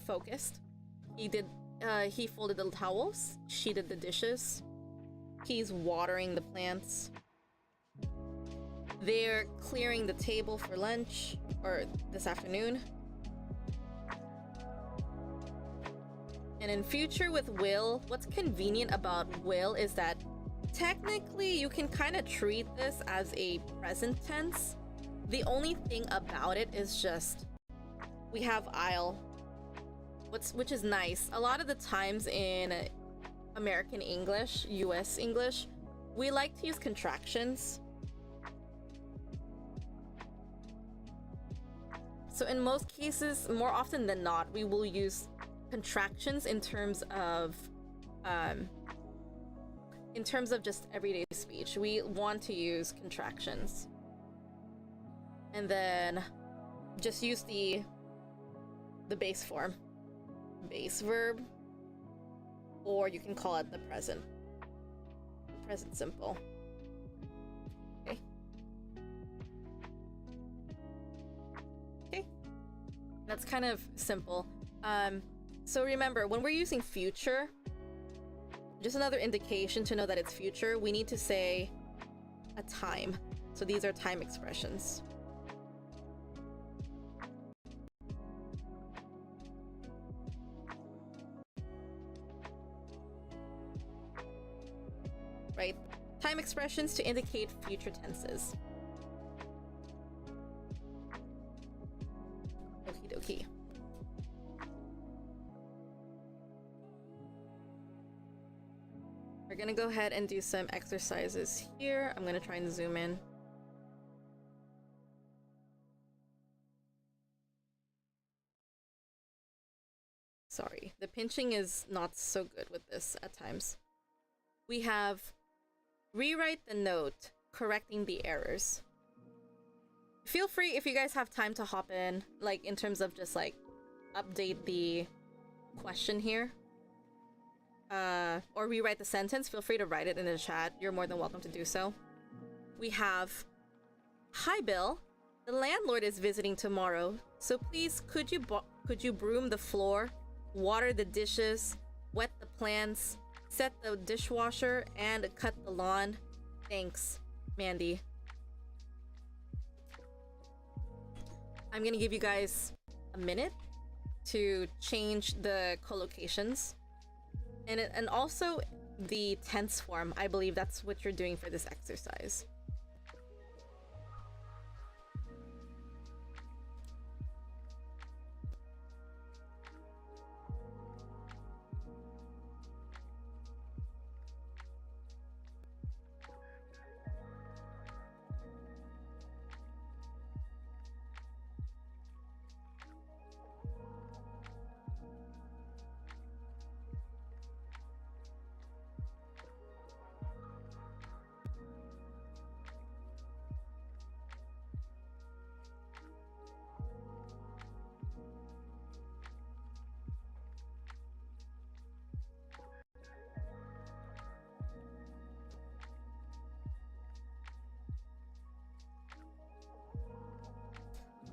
focused. He folded the towels. She did the dishes. He's watering the plants. They're clearing the table for lunch, or this afternoon. And in future with will, what's convenient about will is that technically you can kind of treat this as a present tense. The only thing about it is just we have I'll, which is nice. A lot of the times in American English, US English, we like to use contractions. So in most cases, more often than not, we will use contractions in terms of just everyday speech. We want to use contractions. And then just use the base form. Base verb. Or you can call it the present. Present simple. Okay. Okay. That's kind of simple. So remember, when we're using future, just another indication to know that it's future, we need to say a time. So these are time expressions. Right? Time expressions to indicate future tenses. Okie dokie. We're gonna go ahead and do some exercises here. I'm gonna try and zoom in. Sorry, the pinching is not so good with this at times. We have rewrite the note, correcting the errors. Feel free, if you guys have time, to hop in, like in terms of just like update the question here. Or rewrite the sentence. Feel free to write it in the chat. You're more than welcome to do so. We have, hi Bill, the landlord is visiting tomorrow, so please could you broom the floor, water the dishes, wet the plants, set the dishwasher, and cut the lawn? Thanks, Mandy. I'm gonna give you guys a minute to change the collocations. And also the tense form. I believe that's what you're doing for this exercise.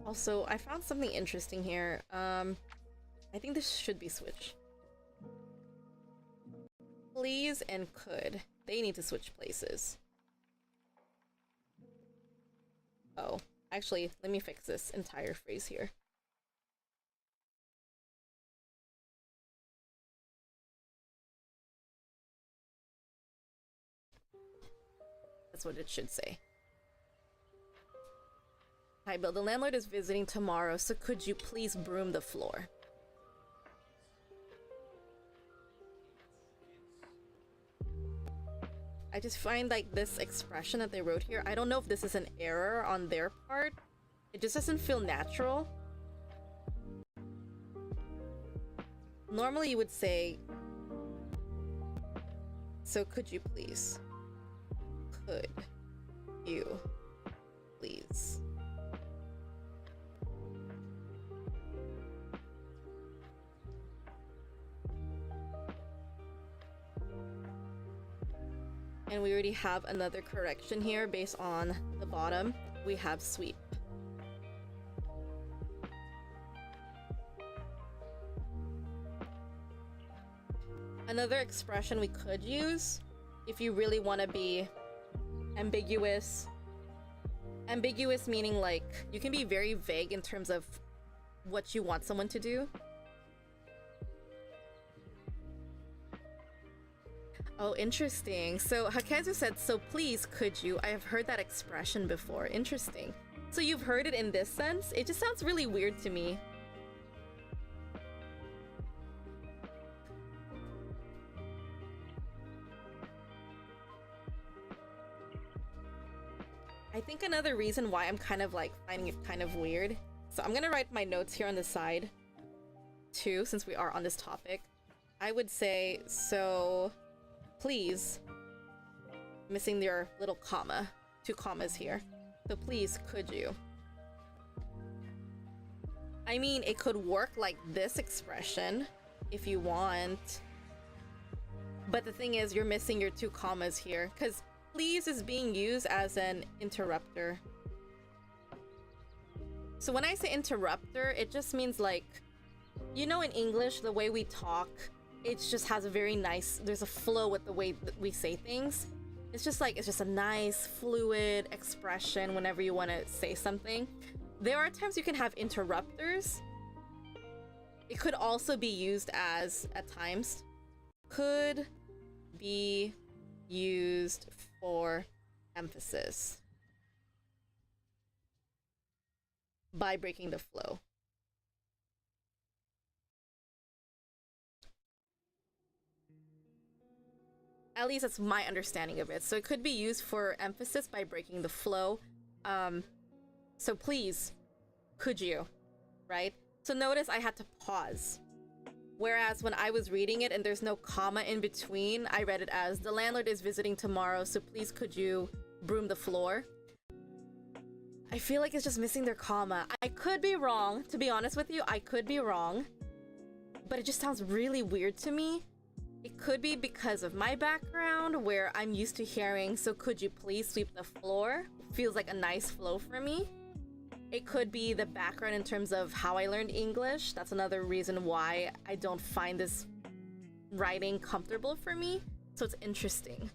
Also, I found something interesting here. I think this should be switched. Please and could. They need to switch places. Oh, actually, let me fix this entire phrase here. That's what it should say. Hi Bill, the landlord is visiting tomorrow, so could you please broom the floor? I just find like this expression that they wrote here, I don't know if this is an error on their part It just doesn't feel natural. Normally you would say, so could you please? Could you please? And we already have another correction here based on the bottom. We have sweep. Another expression we could use, if you really want to be ambiguous. Ambiguous meaning like you can be very vague in terms of what you want someone to do. Oh, interesting. So Hakezu said, so please could you? I have heard that expression before. Interesting. So you've heard it in this sense? It just sounds really weird to me. I think another reason why I'm kind of like finding it kind of weird. So I'm gonna write my notes here on the side too, since we are on this topic. I would say, so please, missing your little comma, 2 commas here. So please, could you? I mean, it could work like this expression if you want. But the thing is, you're missing your 2 commas here, because please is being used as an interrupter. So when I say interrupter, it just means like, you know, in English, the way we talk, it just has a very nice, there's a flow with the way that we say things. It's just like, it's just a nice fluid expression whenever you want to say something. There are times you can have interrupters. It could also be used as, at times, could be used for emphasis by breaking the flow. At least that's my understanding of it. So it could be used for emphasis by breaking the flow. So please, could you, right? So notice I had to pause. Whereas when I was reading it and there's no comma in between, I read it as, the landlord is visiting tomorrow, so please could you broom the floor? I feel like it's just missing their comma. I could be wrong, to be honest with you, I could be wrong. But it just sounds really weird to me. It could be because of my background, where I'm used to hearing, so could you please sweep the floor? Feels like a nice flow for me. It could be the background in terms of how I learned English. That's another reason why I don't find this writing comfortable for me. So it's interesting.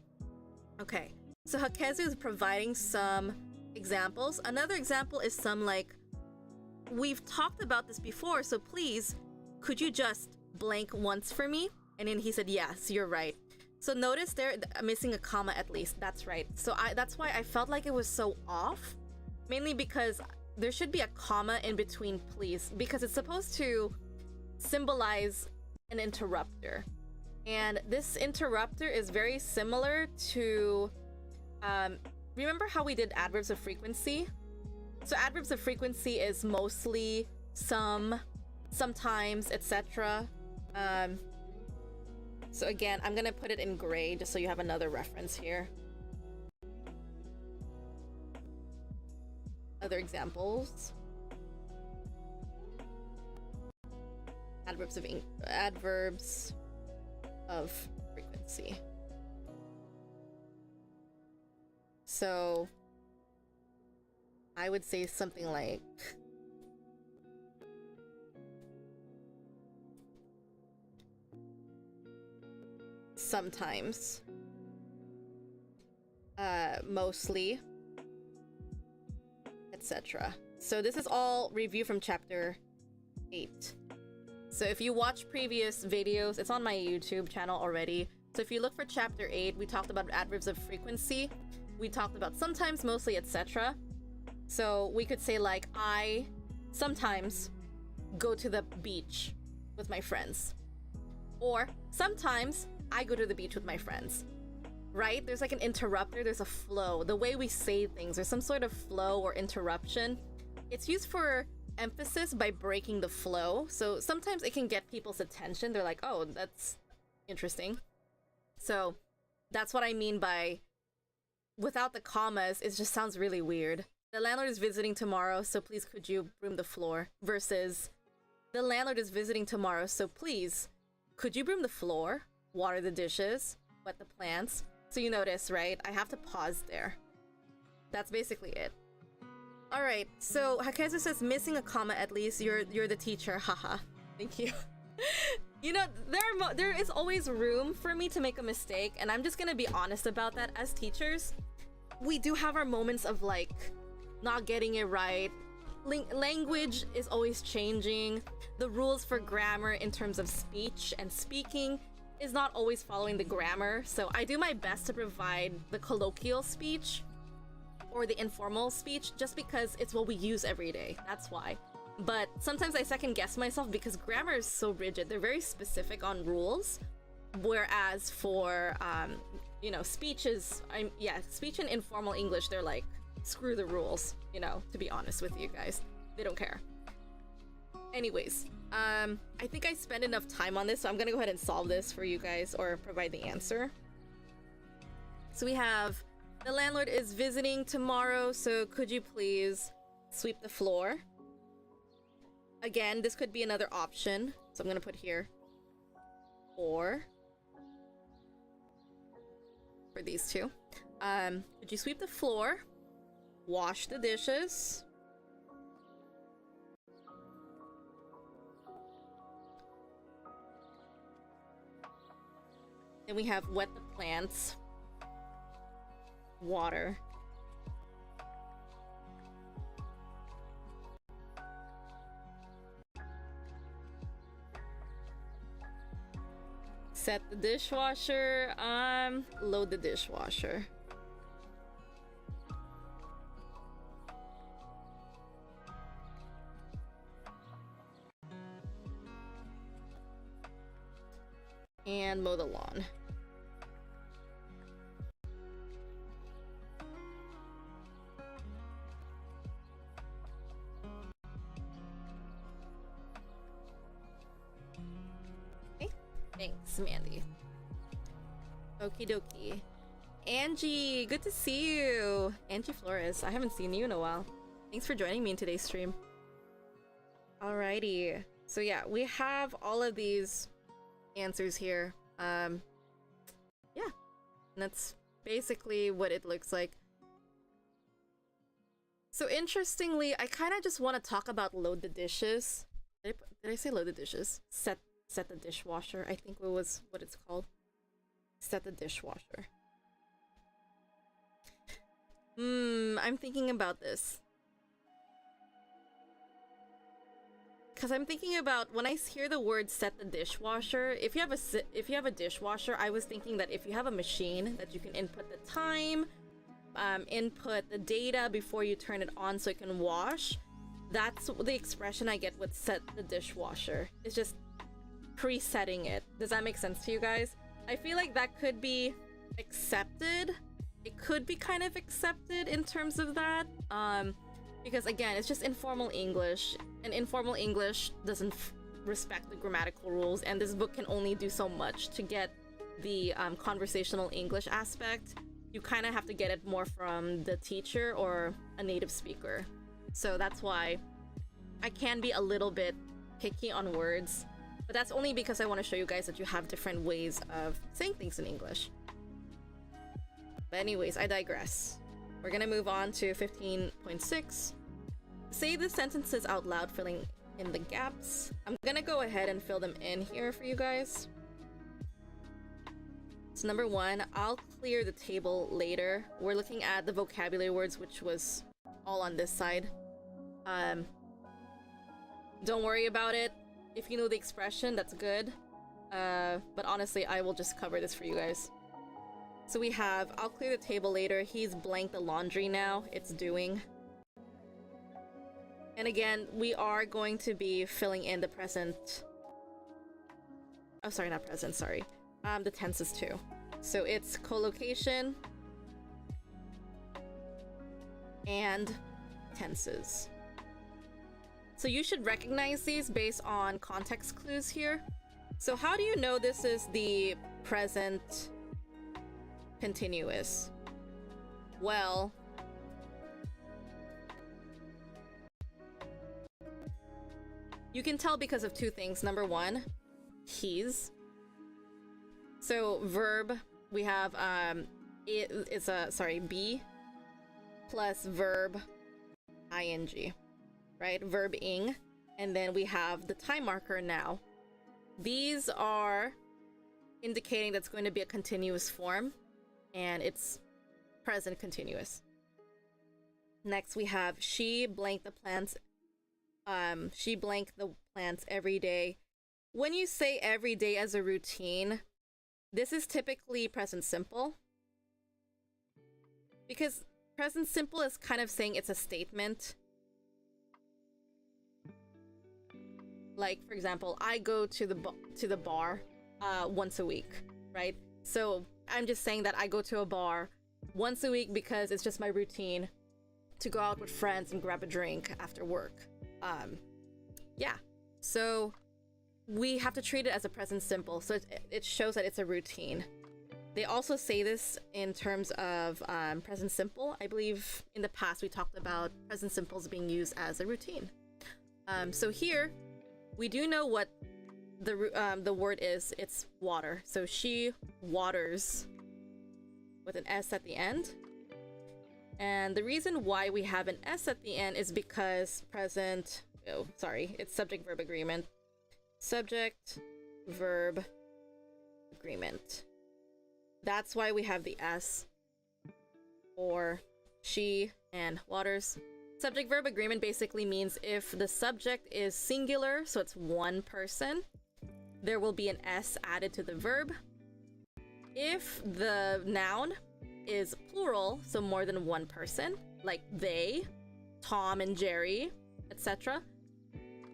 Okay, so Hakezu is providing some examples. Another example is some like, we've talked about this before, so please, could you just blank once for me? And then he said, yes, you're right. So notice there, I'm missing a comma at least. That's right. So that's why I felt like it was so off. Mainly because there should be a comma in between please, because it's supposed to symbolize an interrupter. And this interrupter is very similar to, remember how we did adverbs of frequency? So adverbs of frequency is mostly, some, sometimes, etc. So again, I'm gonna put it in gray just so you have another reference here. Other examples. Adverbs of frequency. So I would say something like sometimes, mostly, etc. So this is all review from chapter 8. So if you watch previous videos, it's on my YouTube channel already. So if you look for chapter 8, we talked about adverbs of frequency. We talked about sometimes, mostly, etc. So we could say like, I sometimes go to the beach with my friends. Or sometimes I go to the beach with my friends. Right? There's like an interrupter, there's a flow. The way we say things, there's some sort of flow or interruption. it's used for emphasis by breaking the flow. So sometimes it can get people's attention. They're like, oh, that's interesting. So that's what I mean by without the commas, it just sounds really weird. The landlord is visiting tomorrow, so please could you broom the floor? Versus the landlord is visiting tomorrow, so please could you broom the floor, water the dishes, wet the plants? So you notice, right? I have to pause there. That's basically it. All right, so Hakezu says missing a comma at least. You're the teacher, haha. Thank you. You know, there is always room for me to make a mistake, and I'm just gonna be honest about that. As teachers, we do have our moments of like not getting it right. Language is always changing. The rules for grammar in terms of speech and speaking is not always following the grammar. So I do my best to provide the colloquial speech or the informal speech just because it's what we use every day. That's why. But sometimes I second guess myself because grammar is so rigid. They're very specific on rules. Whereas for, you know, speech and informal English, they're like, screw the rules, you know, to be honest with you guys. They don't care. Anyways, I think I spent enough time on this, so I'm gonna go ahead and solve this for you guys or provide the answer. So we have, the landlord is visiting tomorrow, so could you please sweep the floor? Again, this could be another option, so I'm gonna put here, or for these two. Could you sweep the floor, wash the dishes, then we have wet the plants, water, set the dishwasher, load the dishwasher. And mow the lawn. Okay, thanks, Mandy. Okie dokie. Angie, good to see you. Angie Flores, I haven't seen you in a while. Thanks for joining me in today's stream. Alrighty. So yeah, we have all of these answers here. Yeah, and that's basically what it looks like. So interestingly, I kind of just want to talk about load the dishes. Did I say load the dishes? Set the dishwasher, I think was what it's called. Set the dishwasher. I'm thinking about this. Because I'm thinking about when I hear the word set the dishwasher, if you have a dishwasher, I was thinking that if you have a machine that you can input the time, input the data before you turn it on so it can wash, that's the expression I get with set the dishwasher. It's just presetting it. Does that make sense to you guys? I feel like that could be accepted. It could be kind of accepted in terms of that. Because again, it's just informal English, and informal English doesn't respect the grammatical rules, and this book can only do so much to get the conversational English aspect. You kind of have to get it more from the teacher or a native speaker. So that's why I can be a little bit picky on words, but that's only because I want to show you guys that you have different ways of saying things in English. But anyways, I digress. We're gonna move on to 15.6. Say the sentences out loud, filling in the gaps. I'm gonna go ahead and fill them in here for you guys. So number one, I'll clear the table later. We're looking at the vocabulary words, which was all on this side. Don't worry about it. If you know the expression, that's good. But honestly, I will just cover this for you guys. So we have, I'll clear the table later. He's blanked the laundry now. It's doing. And again, we are going to be filling in the present. Oh, sorry, not present, sorry. The tenses too. So it's collocation and tenses. So you should recognize these based on context clues here. So how do you know this is the present continuous? Well, you can tell because of two things. Number one, he's. So verb, we have be plus verb ing, right? Verb ing, and then we have the time marker now. These are indicating that's going to be a continuous form, and it's present continuous. Next we have she blank the plants. She blank the plants every day. When you say every day as a routine, this is typically present simple, because present simple is kind of saying it's a statement. Like, for example, I go to the bar once a week, right? So I'm just saying that I go to a bar once a week because it's just my routine to go out with friends and grab a drink after work. Yeah, so we have to treat it as a present simple, so it shows that it's a routine. They also say this in terms of present simple. I believe in the past we talked about present simples being used as a routine. So here we do know what the word is. It's water. So she waters with an S at the end. And the reason why we have an S at the end is because it's subject verb agreement. Subject verb agreement. That's why we have the S for she and waters. Subject verb agreement basically means if the subject is singular, so it's one person, there will be an S added to the verb. If the noun is plural, so more than one person, like they, Tom and Jerry, etc.,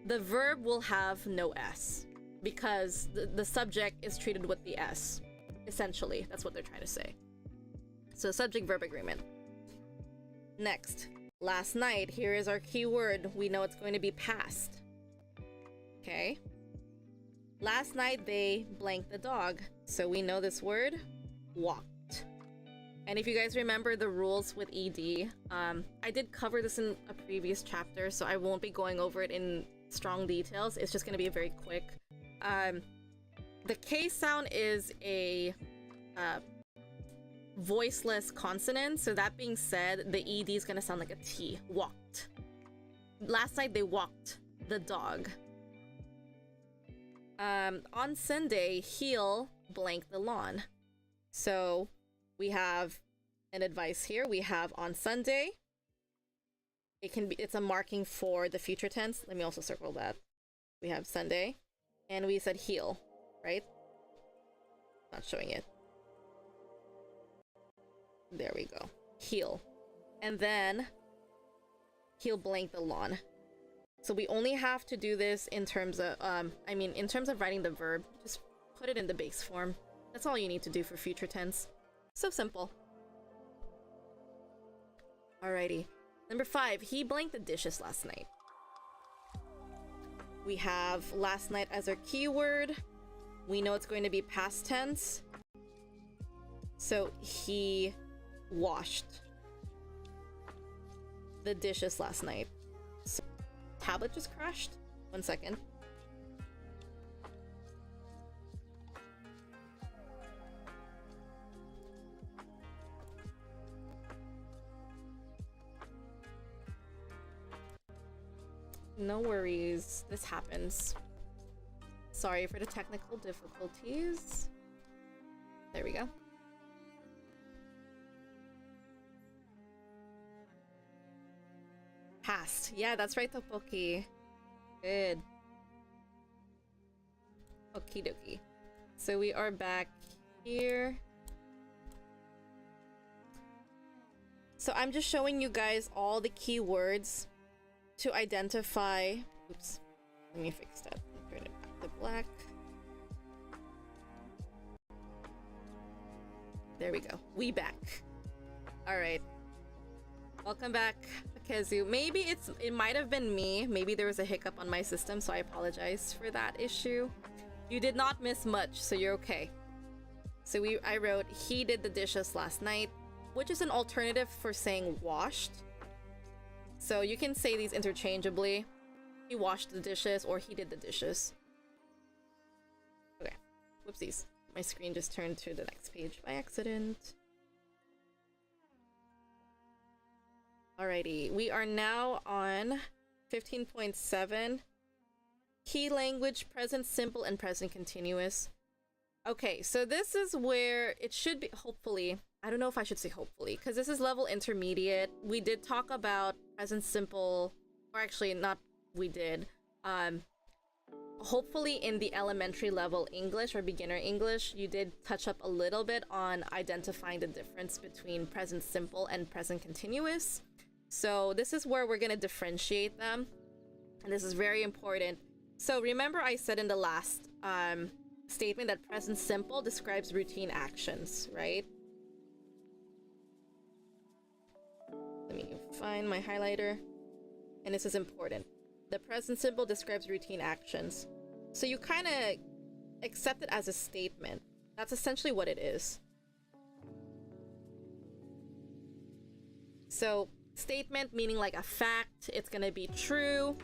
the verb will have no S because the subject is treated with the S. Essentially, that's what they're trying to say. So subject verb agreement. Next, last night. Here is our keyword. We know it's going to be past. Okay. Last night they blanked the dog. So we know this word, walked. And if you guys remember the rules with ED, I did cover this in a previous chapter, so I won't be going over it in strong details. It's just going to be a very quick. The K sound is a voiceless consonant, so that being said, the ED is going to sound like a T. Walked. Last night they walked the dog. On Sunday, he'll blank the lawn. So we have an advice here. We have on Sunday. It's a marking for the future tense. Let me also circle that. We have Sunday, and we said he'll, right? Not showing it. There we go. He'll. And then he'll blank the lawn. So we only have to do this in terms of, in terms of writing the verb, just put it in the base form. That's all you need to do for future tense. So simple. Alrighty. Number 5, he blanked the dishes last night. We have last night as our keyword. We know it's going to be past tense. So he washed the dishes last night. So, tablet just crashed. 1 second. No worries, this happens. Sorry for the technical difficulties. There we go. Past. Yeah, that's right, Topoki. Good. Okie dokie. So we are back here. So I'm just showing you guys all the keywords to identify. Oops. Let me fix that. Turn it back to black. There we go. We back. Alright. Welcome back. Kazoo. Maybe it might have been me. Maybe there was a hiccup on my system, so I apologize for that issue. You did not miss much, so you're okay. So I wrote, he did the dishes last night, which is an alternative for saying washed. So you can say these interchangeably. He washed the dishes or he did the dishes. Okay. Whoopsies. My screen just turned to the next page by accident. Alrighty, we are now on 15.7. Key language, present simple and present continuous. Okay, so this is where it should be, hopefully. I don't know if I should say hopefully, because this is level intermediate. We did talk about present simple, or actually not we did. Hopefully in the elementary level English or beginner English, you did touch up a little bit on identifying the difference between present simple and present continuous. So this is where we're going to differentiate them. And this is very important. So remember I said in the last statement that present simple describes routine actions, right? Let me find my highlighter. And this is important. The present simple describes routine actions. So you kind of accept it as a statement. That's essentially what it is. So statement meaning like a fact, it's gonna be true,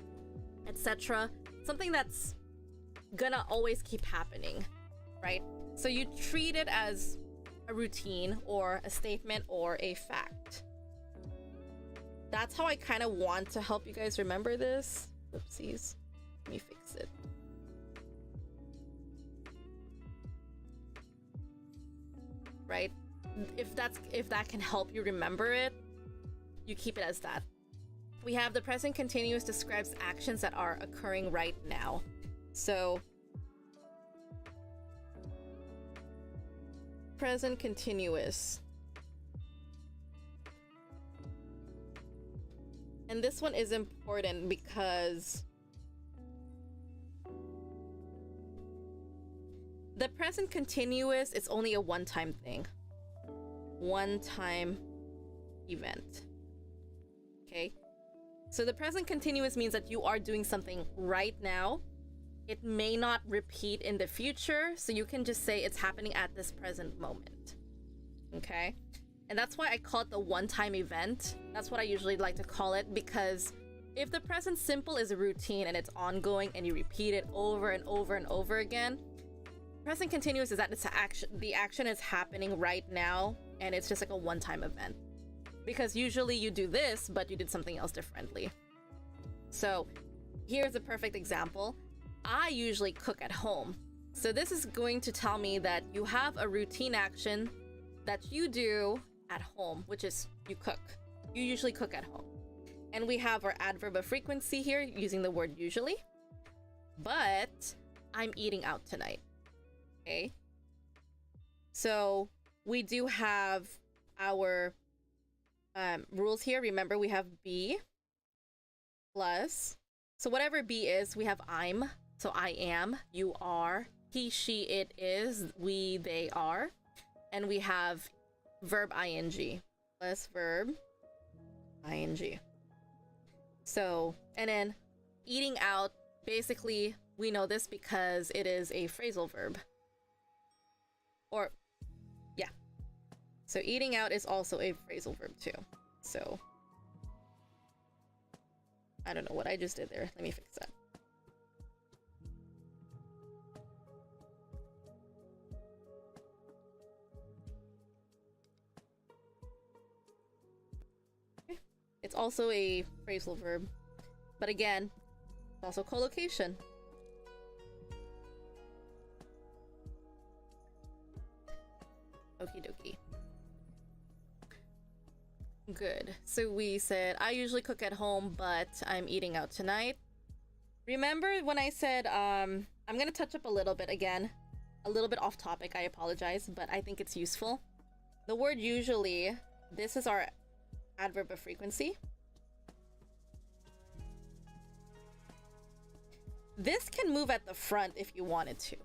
etc. Something that's gonna always keep happening, right? So you treat it as a routine or a statement or a fact. That's how I kind of want to help you guys remember this. Oopsies. Let me fix it. Right? If that can help you remember it, you keep it as that. We have the present continuous describes actions that are occurring right now. So present continuous. And this one is important because the present continuous is only a one-time thing. One-time event. Okay? So the present continuous means that you are doing something right now. It may not repeat in the future, so you can just say it's happening at this present moment. Okay? And that's why I call it the one-time event. That's what I usually like to call it, because if the present simple is a routine and it's ongoing and you repeat it over and over and over again, present continuous is that it's the action is happening right now and it's just like a one-time event. Because usually you do this, but you did something else differently. So here's a perfect example. I usually cook at home. So this is going to tell me that you have a routine action that you do at home, which is you cook. You usually cook at home. And we have our adverb of frequency here using the word usually. But I'm eating out tonight. Okay? So we do have our rules here. Remember, we have be plus. So whatever be is, we have I'm. So I am, you are, he, she, it is, we, they are. And we have verb ing plus verb ing. So, and then eating out, basically we know this because it is a phrasal verb. Or, yeah. So eating out is also a phrasal verb too. So, I don't know what I just did there. Let me fix that. It's also a phrasal verb, but again, it's also collocation. Okie dokie. Good. So we said, I usually cook at home, but I'm eating out tonight. Remember when I said, I'm gonna touch up a little bit again, a little bit off topic, I apologize, but I think it's useful. The word usually, this is our adverb of frequency. This can move at the front if you wanted to.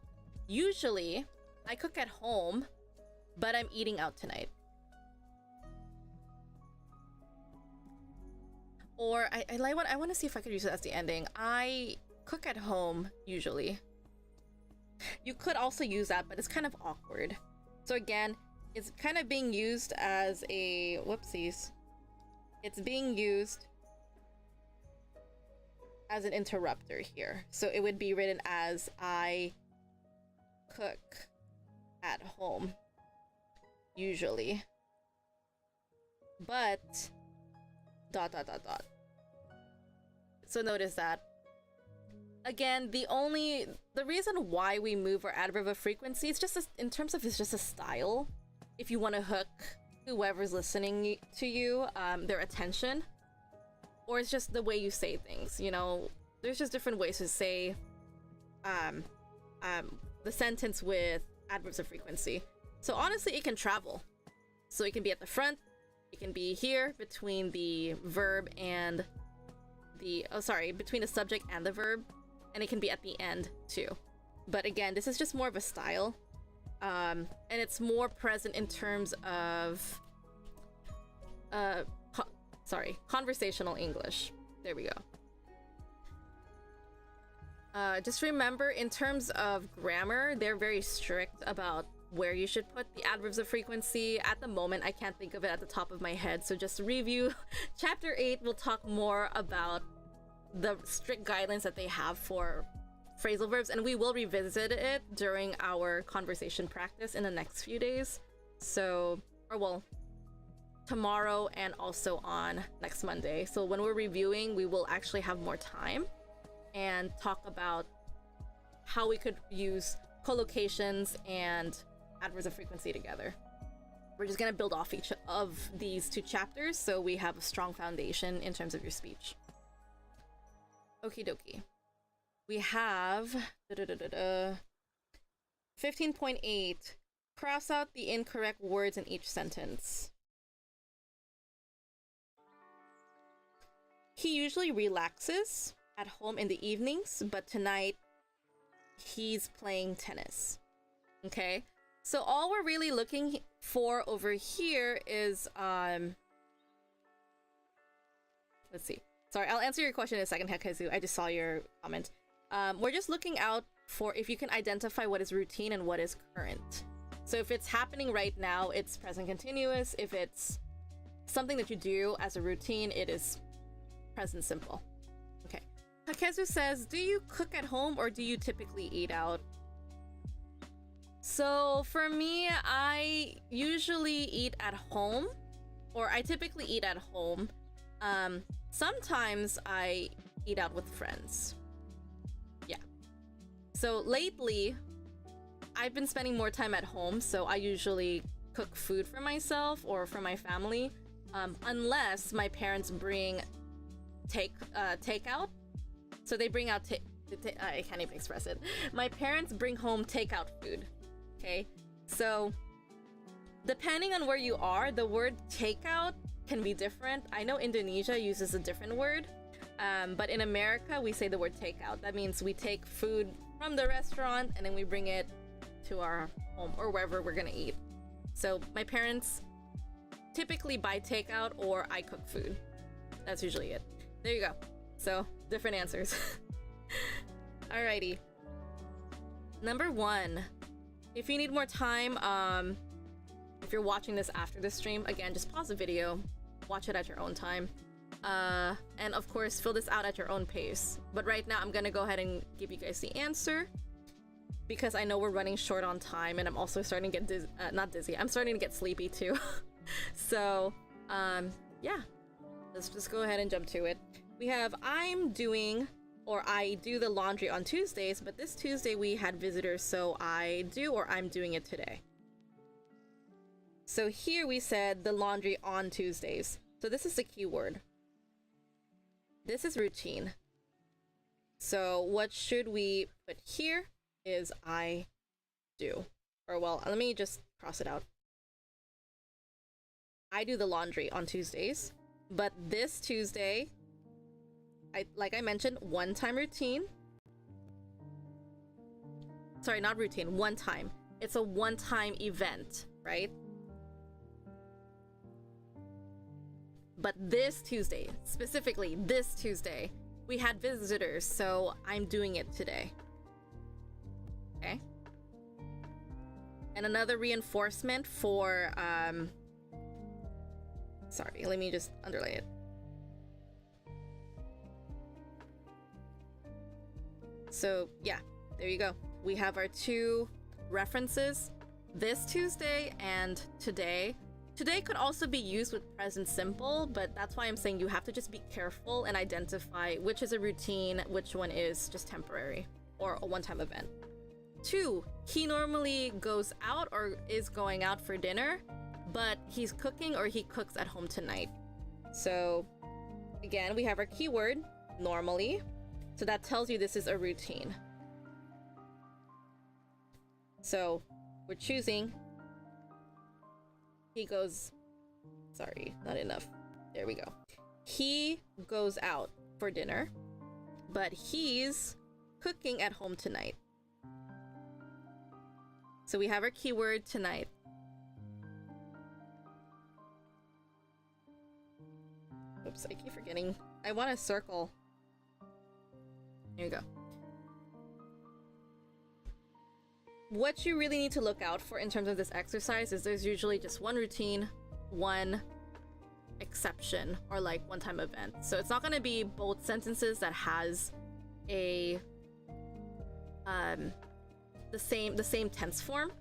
Usually, I cook at home, but I'm eating out tonight. Or I want to see if I could use it as the ending. I cook at home usually. You could also use that, but it's kind of awkward. So again, it's kind of being used as a whoopsies. It's being used as an interrupter here. So it would be written as I cook at home usually. But dot dot dot dot. So notice that. Again, the reason why we move our adverb of frequency, it's just in terms of it's just a style. If you want to hook whoever's listening to you, their attention, or it's just the way you say things. You know, there's just different ways to say the sentence with adverbs of frequency. So honestly, it can travel. So it can be at the front, it can be here between the verb and between the subject and the verb, and it can be at the end too. But again, this is just more of a style, and it's more present in terms of conversational English. There we go. Just remember, in terms of grammar, they're very strict about where you should put the adverbs of frequency. At the moment, I can't think of it at the top of my head, so just to review, chapter 8 will talk more about the strict guidelines that they have for phrasal verbs, and we will revisit it during our conversation practice in the next few days. So, or well, tomorrow and also on next Monday. So when we're reviewing, we will actually have more time and talk about how we could use collocations and adverbs of frequency together. We're just gonna build off each of these 2 chapters so we have a strong foundation in terms of your speech. Okie dokie. We have 15.8. Cross out the incorrect words in each sentence. He usually relaxes at home in the evenings, but tonight he's playing tennis. Okay? So all we're really looking for over here is let's see. Sorry, I'll answer your question in a second, Hekezu. I just saw your comment. We're just looking out for if you can identify what is routine and what is current. So if it's happening right now, it's present continuous. If it's something that you do as a routine, it is present simple. Okay. Hakezu says, do you cook at home or do you typically eat out? So for me, I usually eat at home, or I typically eat at home. Sometimes I eat out with friends. Yeah. So lately, I've been spending more time at home, so I usually cook food for myself or for my family, unless my parents bring takeout. So they bring out I can't even express it. My parents bring home takeout food. Okay, so depending on where you are, the word takeout can be different. I know Indonesia uses a different word, but in America we say the word takeout. That means we take food from the restaurant and then we bring it to our home or wherever we're gonna eat. So my parents typically buy takeout or I cook food. That's usually it. There you go. So different answers. Alrighty. Number 1. If you need more time, if you're watching this after the stream, again, just pause the video, watch it at your own time, and of course, fill this out at your own pace. But right now, I'm gonna go ahead and give you guys the answer, because I know we're running short on time, and I'm also starting to get not dizzy, I'm starting to get sleepy too. So, yeah, let's just go ahead and jump to it. We have, I do the laundry on Tuesdays, but this Tuesday we had visitors, so I do or I'm doing it today. So here we said the laundry on Tuesdays. So this is the key word. This is routine. So what should we put here is I do. Or well, let me just cross it out. I do the laundry on Tuesdays, but this Tuesday, like I mentioned, one-time routine. Sorry, not routine, one time. It's a one-time event, right? But this Tuesday, specifically this Tuesday, we had visitors, so I'm doing it today. Okay? And another reinforcement for, sorry, let me just underline it. So, yeah, there you go. We have our two references, this Tuesday and today. Today could also be used with present simple, but that's why I'm saying you have to just be careful and identify which is a routine, which one is just temporary or a one-time event. 2, he normally goes out or is going out for dinner, but he's cooking or he cooks at home tonight. So again, we have our keyword, normally. So that tells you this is a routine. So we're choosing, he goes, sorry, not enough. There we go. He goes out for dinner, but he's cooking at home tonight. So we have our keyword tonight. Oops, I keep forgetting. I want a circle. Here you go. What you really need to look out for in terms of this exercise is there's usually just one routine, one exception, or like one-time event. So it's not going to be both sentences that has a the same tense form.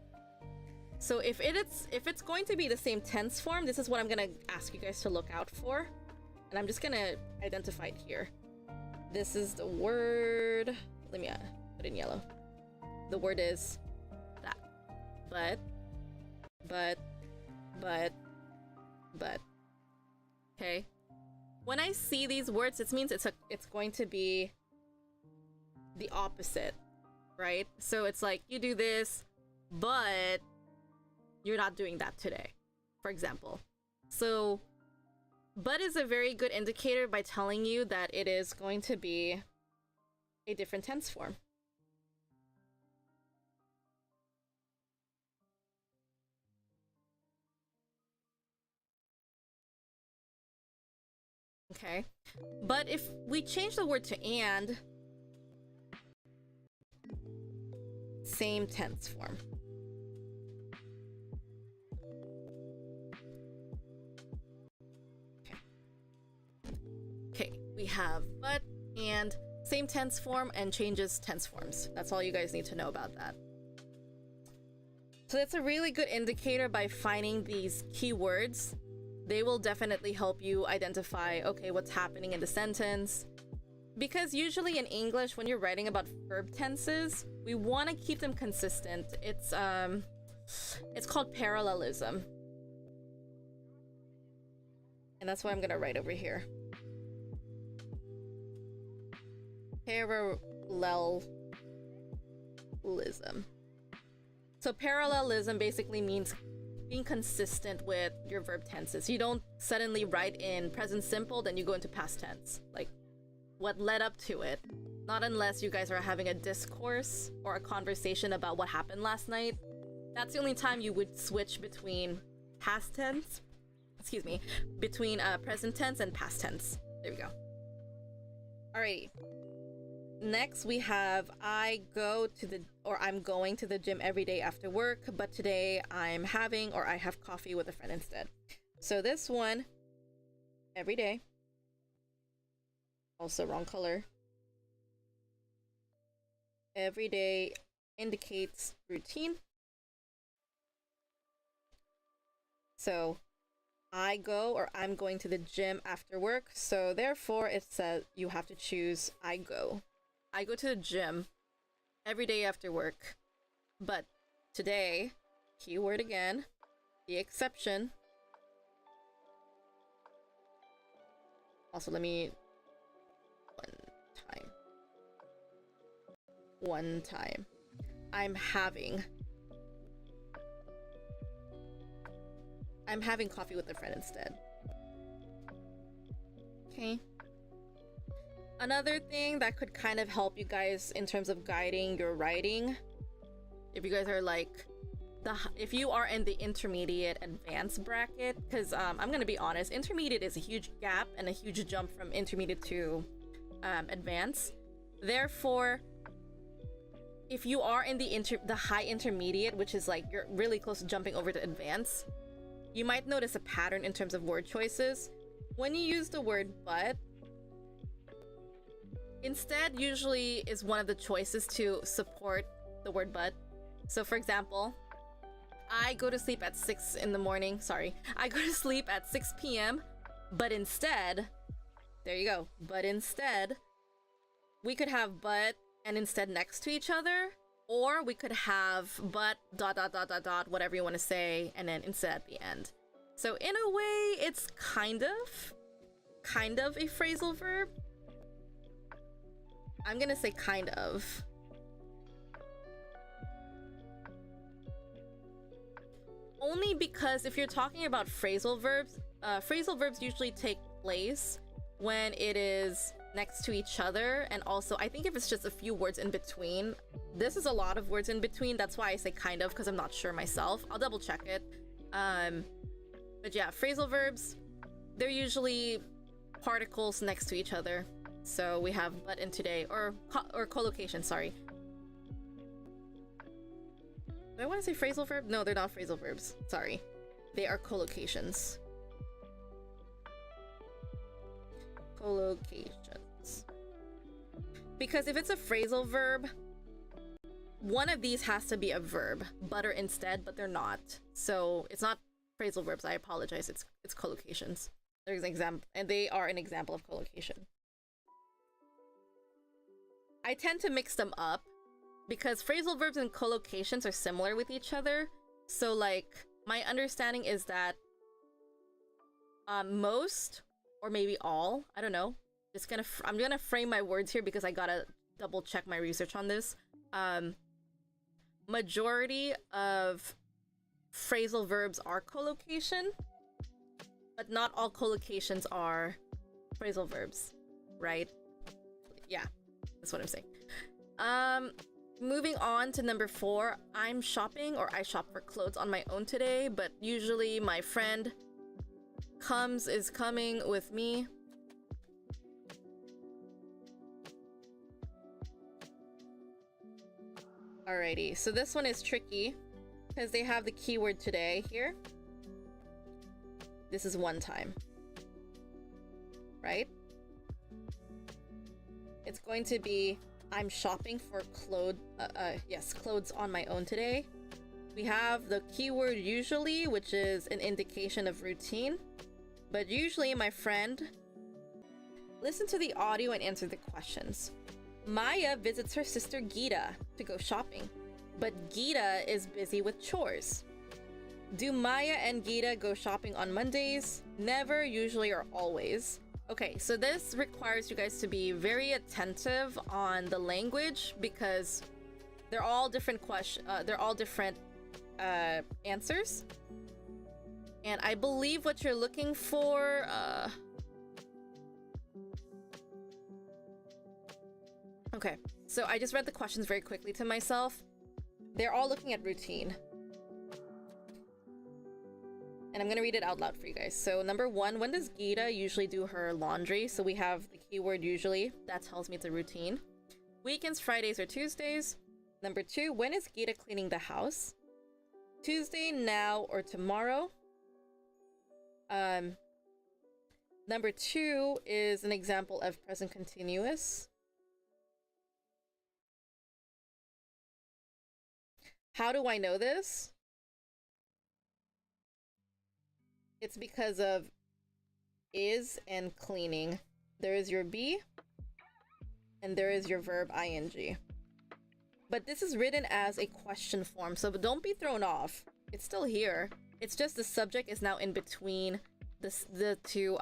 So if it's going to be the same tense form, this is what I'm going to ask you guys to look out for, and I'm just going to identify it here. This is the word. Let me put it in yellow. The word is that. But. Okay. When I see these words, it means it's going to be the opposite, right? So it's like you do this, but you're not doing that today, for example. So but is a very good indicator by telling you that it is going to be a different tense form. Okay, but if we change the word to and, same tense form. Okay, we have but and same tense form and changes tense forms. That's all you guys need to know about that. So that's a really good indicator by finding these keywords. They will definitely help you identify, okay, what's happening in the sentence. Because usually in English, when you're writing about verb tenses, we want to keep them consistent. It's called parallelism. And that's what I'm gonna write over here. Parallelism. So parallelism basically means being consistent with your verb tenses. You don't suddenly write in present simple, then you go into past tense. Like, what led up to it. Not unless you guys are having a discourse or a conversation about what happened last night. That's the only time you would switch between past tense, between present tense and past tense. There we go. Alrighty. Next we have I'm going to the gym every day after work, but today I'm having or I have coffee with a friend instead. So this one, every day. Also wrong color. Every day indicates routine. So I go or I'm going to the gym after work. So therefore it says you have to choose I go. I go to the gym every day after work. But today, keyword again, the exception. Also, let me one time. I'm having coffee with a friend instead. Okay. Another thing that could kind of help you guys in terms of guiding your writing, if you guys are like if you are in the intermediate advanced bracket, because I'm gonna be honest, intermediate is a huge gap and a huge jump from intermediate to advanced. Therefore, if you are in the high intermediate, which is like you're really close to jumping over to advanced, you might notice a pattern in terms of word choices. When you use the word but, instead usually is one of the choices to support the word but. So for example, I go to sleep at 6 in the morning. Sorry. I go to sleep at 6 p.m. But instead, there you go. But instead, we could have but and instead next to each other. Or we could have but dot dot dot dot dot, whatever you want to say, and then instead at the end. So in a way, it's kind of a phrasal verb. I'm gonna say kind of. Only because if you're talking about phrasal verbs usually take place when it is next to each other, and also I think if it's just a few words in between. This is a lot of words in between, that's why I say kind of, because I'm not sure myself. I'll double check it. But yeah, phrasal verbs, they're usually particles next to each other. So we have but in today, or collocation, sorry. Do I want to say phrasal verb? No, they're not phrasal verbs. Sorry. They are collocations. Collocations. Because if it's a phrasal verb, one of these has to be a verb. But or instead, but they're not. So it's not phrasal verbs. I apologize. It's collocations. There's an example, and they are an example of collocation. I tend to mix them up because phrasal verbs and collocations are similar with each other. So like my understanding is that most, or maybe all, I don't know, I'm gonna frame my words here because I gotta double check my research on this. Majority of phrasal verbs are collocation, but not all collocations are phrasal verbs, right? Yeah, that's what I'm saying. Moving on to number 4, I'm shopping, or I shop for clothes on my own today, but usually my friend is coming with me. Alrighty, so this one is tricky because they have the keyword today here. This is one time, right? It's going to be I'm shopping for clothes on my own today. We have the keyword usually, which is an indication of routine. But usually my friend, listen to the audio and answer the questions. Maya visits her sister Gita to go shopping, but Gita is busy with chores. Do Maya and Gita go shopping on Mondays? Never, usually, or always. Okay, so this requires you guys to be very attentive on the language because they're all different answers. And I believe what you're looking for, okay, so I just read the questions very quickly to myself. They're all looking at routine. And I'm gonna read it out loud for you guys. So number 1, when does Gita usually do her laundry? So we have the keyword usually. That tells me it's a routine. Weekends, Fridays, or Tuesdays. Number 2, when is Gita cleaning the house? Tuesday, now, or tomorrow. Number 2 is an example of present continuous. How do I know this? It's because of is and cleaning. There is your be, and there is your verb ing. But this is written as a question form, so don't be thrown off. It's still here. It's just the subject is now in between the two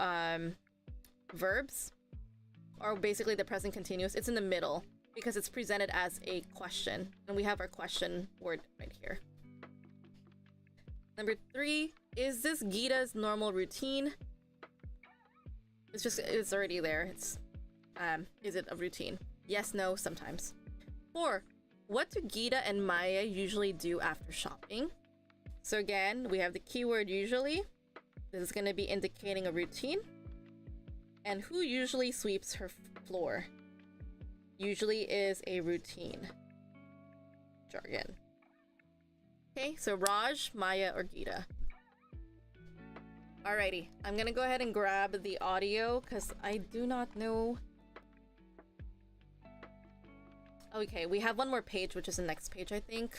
verbs, or basically the present continuous. It's in the middle because it's presented as a question, and we have our question word right here. Number 3, is this Gita's normal routine? It's already there. Is it a routine? Yes, no, sometimes. 4, what do Gita and Maya usually do after shopping? So again, we have the keyword usually. This is going to be indicating a routine. And who usually sweeps her floor? Usually is a routine. Jargon. Okay, so Raj, Maya, or Geeta. Alrighty, I'm gonna go ahead and grab the audio because I do not know. Okay, we have one more page, which is the next page, I think.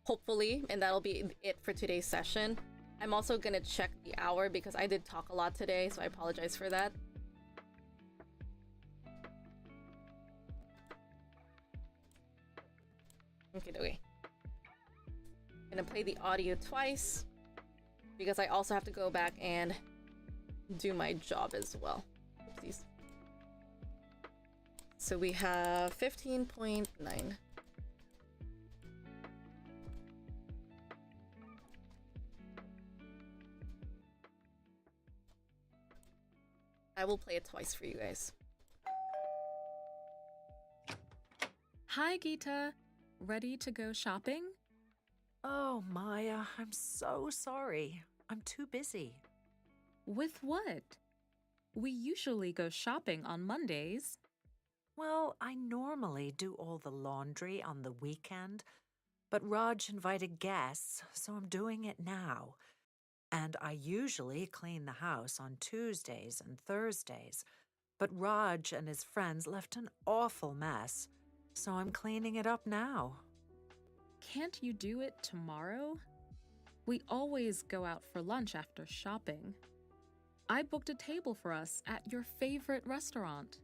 Hopefully, and that'll be it for today's session. I'm also gonna check the hour because I did talk a lot today, so I apologize for that. Okay. I'm gonna play the audio twice because I also have to go back and do my job as well. Oopsies. So we have 15.9. I will play it twice for you guys. Hi, Geeta. Ready to go shopping? Oh, Maya, I'm so sorry. I'm too busy. With what? We usually go shopping on Mondays. Well, I normally do all the laundry on the weekend, but Raj invited guests, so I'm doing it now. And I usually clean the house on Tuesdays and Thursdays, but Raj and his friends left an awful mess, so I'm cleaning it up now. Can't you do it tomorrow? We always go out for lunch after shopping. I booked a table for us at your favorite restaurant.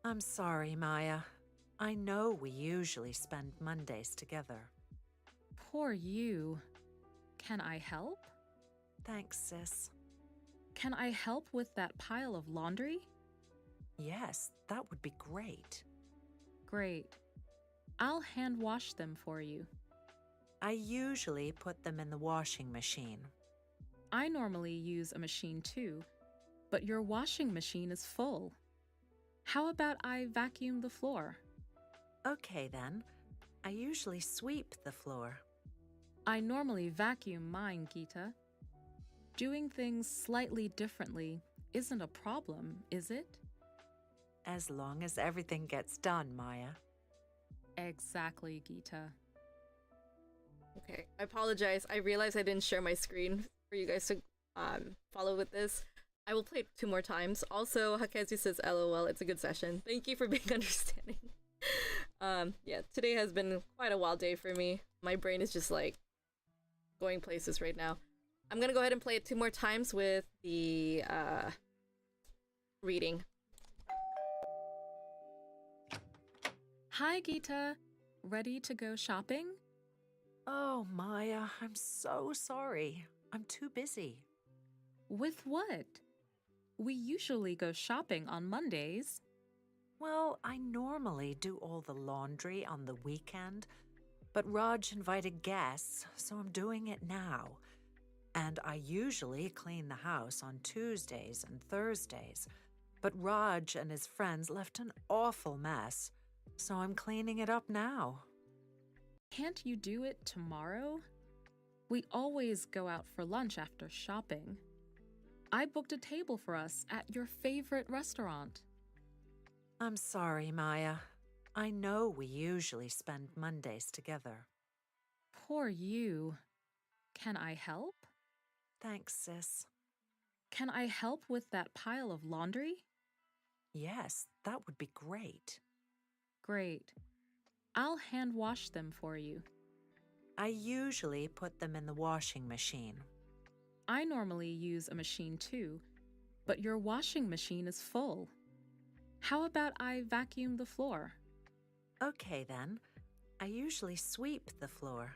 I'm sorry, Maya. I know we usually spend Mondays together. Poor you. Can I help? Thanks, sis. Can I help with that pile of laundry? Yes, that would be great. Great. I'll hand wash them for you. I usually put them in the washing machine. I normally use a machine too, but your washing machine is full. How about I vacuum the floor? Okay then. I usually sweep the floor. I normally vacuum mine, Geeta. Doing things slightly differently isn't a problem, is it? As long as everything gets done, Maya. Exactly, Geeta. Okay, I apologize. I realized I didn't share my screen for you guys to follow with this. I will play it 2 more times. Also, Hakezu says, LOL, it's a good session. Thank you for being understanding. Yeah, today has been quite a wild day for me. My brain is just like going places right now. I'm gonna go ahead and play it 2 more times with the reading. Hi, Geeta. Ready to go shopping? Oh, Maya, I'm so sorry. I'm too busy. With what? We usually go shopping on Mondays. Well, I normally do all the laundry on the weekend, but Raj invited guests, so I'm doing it now. And I usually clean the house on Tuesdays and Thursdays, but Raj and his friends left an awful mess, so I'm cleaning it up now. Can't you do it tomorrow? We always go out for lunch after shopping. I booked a table for us at your favorite restaurant. I'm sorry, Maya. I know we usually spend Mondays together. Poor you. Can I help? Thanks, sis. Can I help with that pile of laundry? Yes, that would be great. Great. I'll hand wash them for you. I usually put them in the washing machine. I normally use a machine too, but your washing machine is full. How about I vacuum the floor? Okay then. I usually sweep the floor.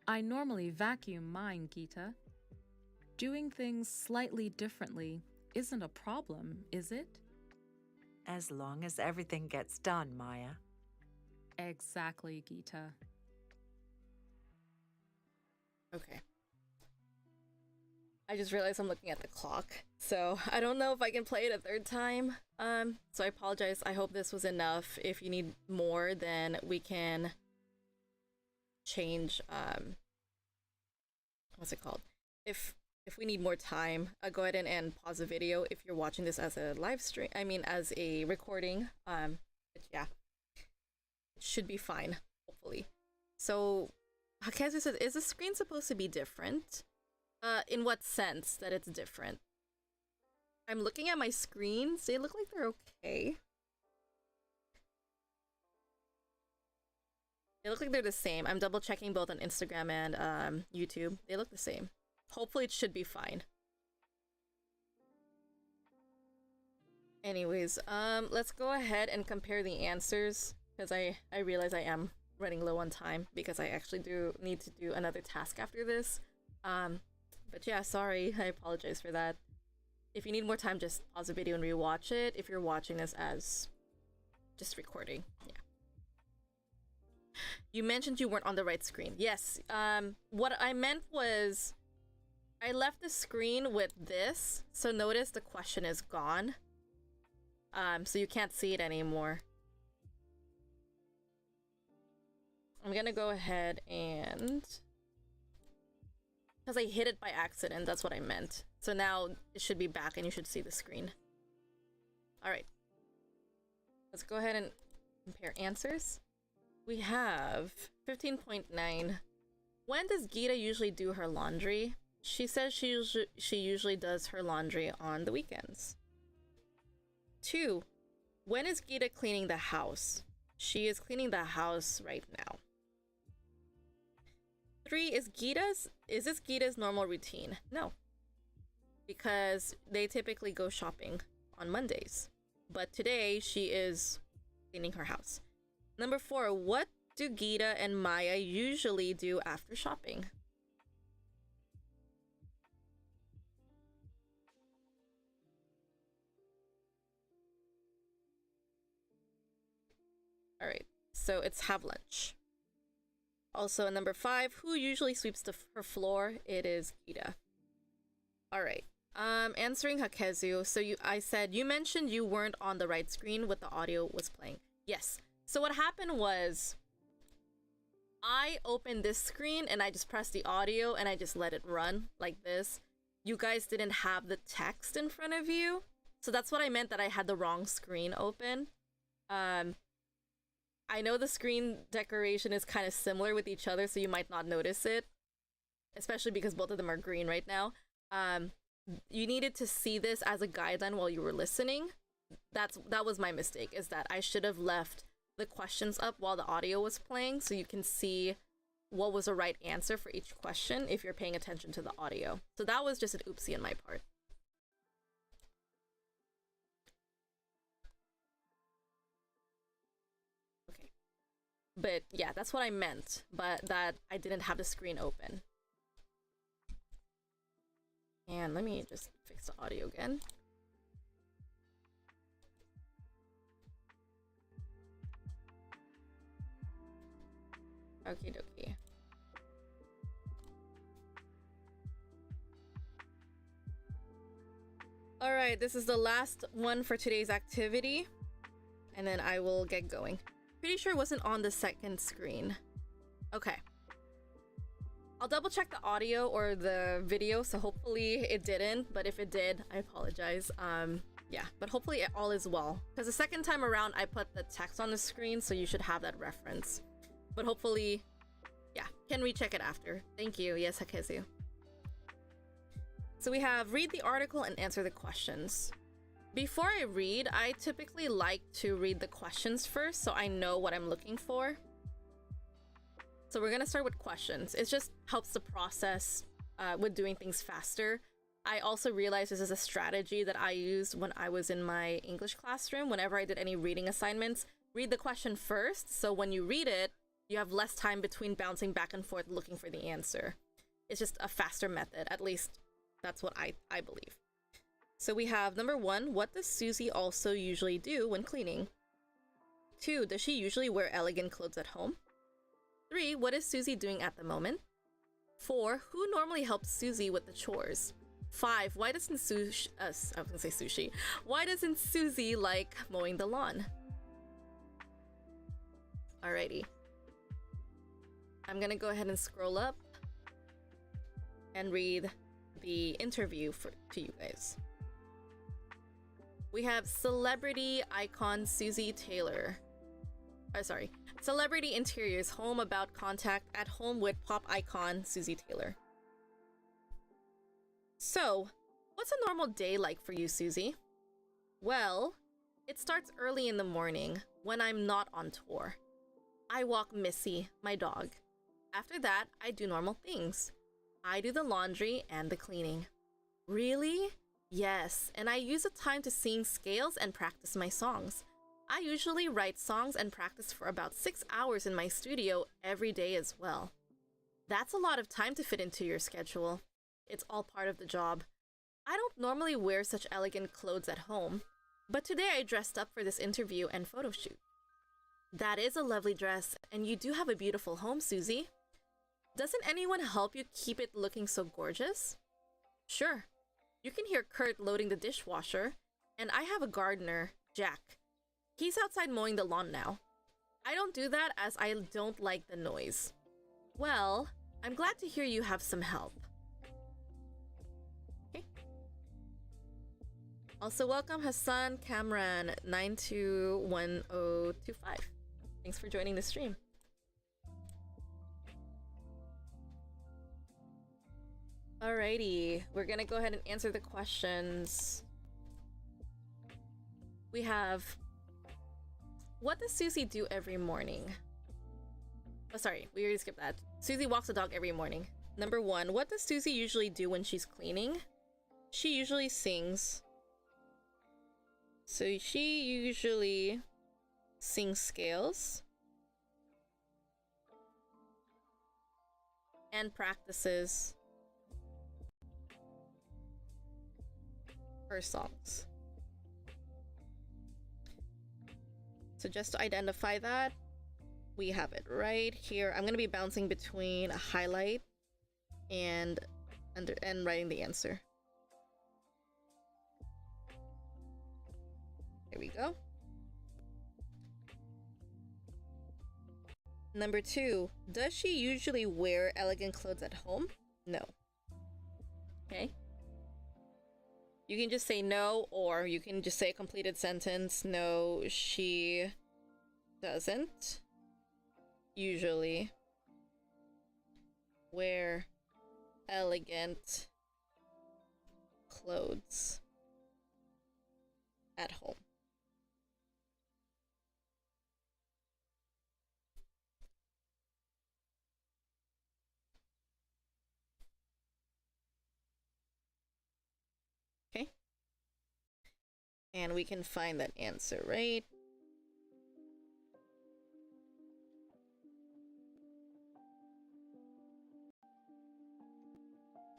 I normally vacuum mine, Geeta. Doing things slightly differently isn't a problem, is it? As long as everything gets done, Maya. Exactly, Geeta. Okay. I just realized I'm looking at the clock, so I don't know if I can play it a 3rd time. So I apologize. I hope this was enough. If you need more, then we can change what's it called? If we need more time, go ahead and pause the video if you're watching this as a live stream. I mean, as a recording. But yeah, it should be fine, hopefully. So, Hakezu says, is the screen supposed to be different? In what sense that it's different? I'm looking at my screens. They look like they're okay. They look like they're the same. I'm double checking both on Instagram and YouTube. They look the same. Hopefully it should be fine. Anyways, let's go ahead and compare the answers, because I realize I am running low on time because I actually do need to do another task after this. But yeah, sorry, I apologize for that. If you need more time, just pause the video and rewatch it if you're watching this as just recording. Yeah. You mentioned you weren't on the right screen. Yes, what I meant was I left the screen with this, so notice the question is gone. So you can't see it anymore. I'm gonna go ahead and... because I hit it by accident, that's what I meant. So now it should be back and you should see the screen. Alright. Let's go ahead and compare answers. We have 15.9. When does Gita usually do her laundry? She says she usually does her laundry on the weekends. 2. When is Gita cleaning the house? She is cleaning the house right now. 3. Is this Gita's normal routine? No. Because they typically go shopping on Mondays. But today she is cleaning her house. Number 4. What do Gita and Maya usually do after shopping? Alright, so it's have lunch. Also, number 5, who usually sweeps her floor? It is Gita. Alright, answering Hakezu. So I said, you mentioned you weren't on the right screen when the audio was playing. Yes. So what happened was, I opened this screen and I just pressed the audio and I just let it run like this. You guys didn't have the text in front of you. So that's what I meant, that I had the wrong screen open. I know the screen decoration is kind of similar with each other, so you might not notice it, especially because both of them are green right now. You needed to see this as a guideline while you were listening. That was my mistake, is that I should have left the questions up while the audio was playing so you can see what was the right answer for each question if you're paying attention to the audio. So that was just an oopsie on my part. But yeah, that's what I meant, but that I didn't have the screen open. And let me just fix the audio again. Okie dokie. Alright, this is the last one for today's activity, and then I will get going. Pretty sure it wasn't on the second screen. Okay. I'll double check the audio or the video, so hopefully it didn't, but if it did, I apologize. Yeah, but hopefully it all is well. Because the second time around, I put the text on the screen, so you should have that reference. But hopefully, yeah, can recheck it after. Thank you. Yes, Hakezu. So we have read the article and answer the questions. Before I read, I typically like to read the questions first so I know what I'm looking for. So we're gonna start with questions. It just helps the process with doing things faster. I also realized this is a strategy that I used when I was in my English classroom. Whenever I did any reading assignments, read the question first, so when you read it, you have less time between bouncing back and forth looking for the answer. It's just a faster method, at least that's what I believe. So we have number 1, what does Susie also usually do when cleaning? 2, does she usually wear elegant clothes at home? 3, what is Susie doing at the moment? 4, who normally helps Susie with the chores? 5, why doesn't Sushi, why doesn't Susie like mowing the lawn? Alrighty. I'm gonna go ahead and scroll up. and read the interview to you guys. We have celebrity icon Susie Taylor. Celebrity Interiors Home About Contact at Home with pop icon Susie Taylor. So, what's a normal day like for you, Susie? Well, it starts early in the morning when I'm not on tour. I walk Missy, my dog. After that, I do normal things. I do the laundry and the cleaning. Really? Yes, and I use the time to sing scales and practice my songs. I usually write songs and practice for about 6 hours in my studio every day as well. That's a lot of time to fit into your schedule. It's all part of the job. I don't normally wear such elegant clothes at home, but today I dressed up for this interview and photo shoot. That is a lovely dress, and you do have a beautiful home, Susie. Doesn't anyone help you keep it looking so gorgeous? Sure. You can hear Kurt loading the dishwasher, and I have a gardener, Jack. He's outside mowing the lawn now. I don't do that as I don't like the noise. Well, I'm glad to hear you have some help. Okay. Also welcome Hassan Kamran 921025. Thanks for joining the stream. Alrighty, we're gonna go ahead and answer the questions. We have, what does Susie do every morning? Oh, sorry, we already skipped that. Susie walks the dog every morning. Number 1, what does Susie usually do when she's cleaning? She usually sings. So she usually sings scales and practices her songs. So just to identify that, we have it right here. I'm gonna be bouncing between a highlight and writing the answer. There we go. Number 2, does she usually wear elegant clothes at home? No. Okay. You can just say no, or you can just say a completed sentence. No, she doesn't usually wear elegant clothes at home. Okay. And we can find that answer, right?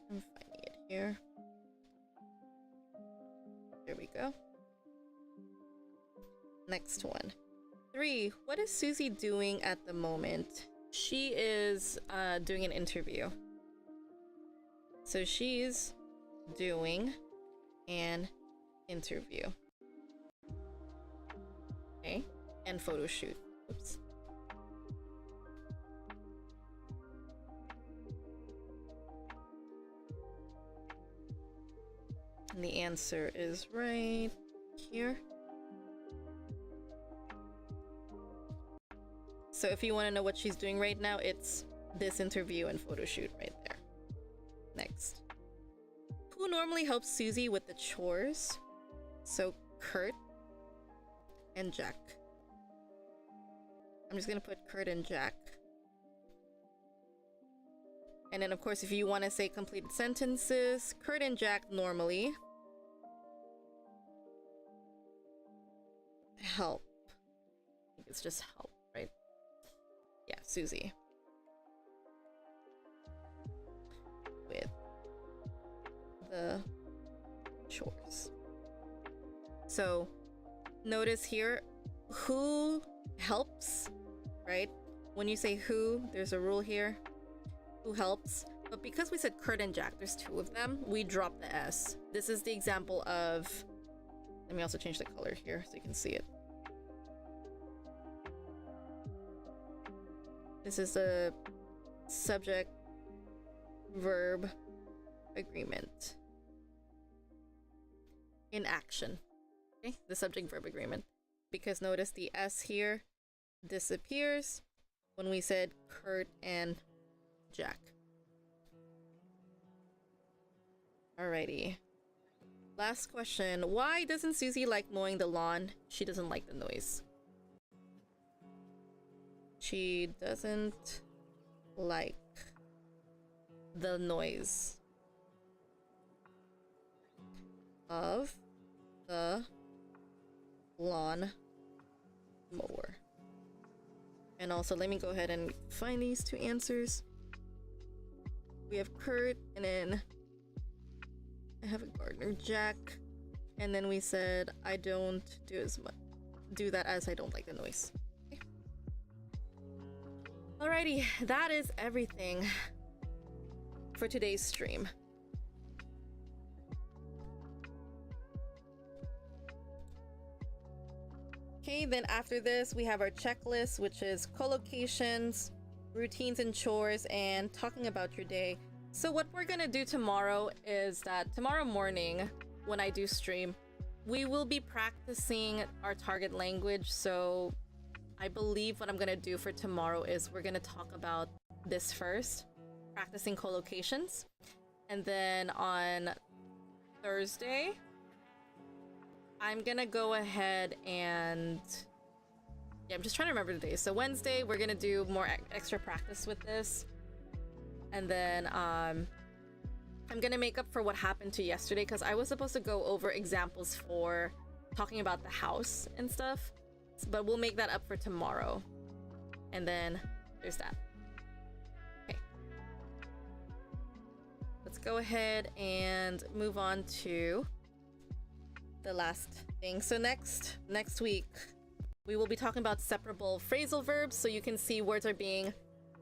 I'm finding it here. There we go. Next one. 3, what is Susie doing at the moment? She is doing an interview. So she's doing an interview. Okay, and photo shoot. Oops. And the answer is right here. So if you want to know what she's doing right now, it's this interview and photo shoot right there. Next. Who normally helps Susie with the chores? So Kurt and Jack. I'm just gonna put Kurt and Jack. And then of course if you want to say completed sentences, Kurt and Jack normally help. I think it's just help, right? Yeah, Susie. With the chores. So notice here, who helps, right? When you say who, there's a rule here. Who helps? But because we said Kurt and Jack, there's 2 of them, we drop the S. This is the example of, let me also change the color here so you can see it. This is a subject verb agreement in action. Okay, the subject verb agreement. Because notice the S here disappears when we said Kurt and Jack. Alrighty. Last question. Why doesn't Susie like mowing the lawn? She doesn't like the noise. She doesn't like the noise of the lawn mower. And also, let me go ahead and find these two answers. We have Kurt, and then I have a gardener, Jack, and then we said I don't do that as I don't like the noise. Okay. Alrighty, that is everything for today's stream. Okay, then after this we have our checklist, which is collocations, routines and chores, and talking about your day. So what we're gonna do tomorrow is that tomorrow morning when I do stream, we will be practicing our target language. So I believe what I'm gonna do for tomorrow is we're gonna talk about this first, practicing collocations, and then on Thursday I'm gonna go ahead and I'm just trying to remember the days. So Wednesday we're gonna do more extra practice with this, and then I'm gonna make up for what happened to yesterday, because I was supposed to go over examples for talking about the house and stuff, but we'll make that up for tomorrow. And then there's that. Okay, let's go ahead and move on to the last thing. So next week we will be talking about separable phrasal verbs, so you can see words are being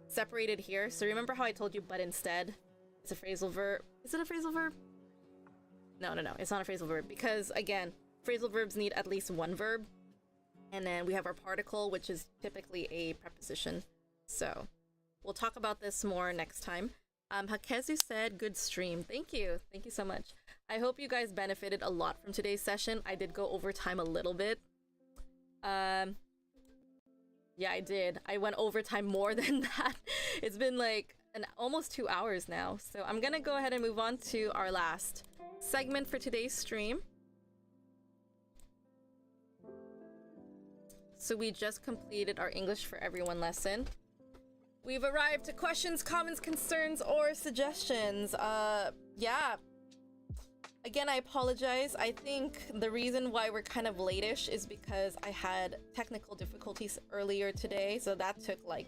separated here. So remember how I told you but instead it's a phrasal verb? Is it a phrasal verb? No, it's not a phrasal verb, because again, phrasal verbs need at least one verb, and then we have our particle, which is typically a preposition. So we'll talk about this more next time. Hakezu said good stream. Thank you so much. I hope you guys benefited a lot from today's session. I did go over time a little bit. Yeah, I did. I went overtime more than that. It's been like almost 2 hours now. So I'm gonna go ahead and move on to our last segment for today's stream. So we just completed our English for Everyone lesson. We've arrived to questions, comments, concerns, or suggestions. Yeah. Again, I apologize. I think the reason why we're kind of late-ish is because I had technical difficulties earlier today, so that took like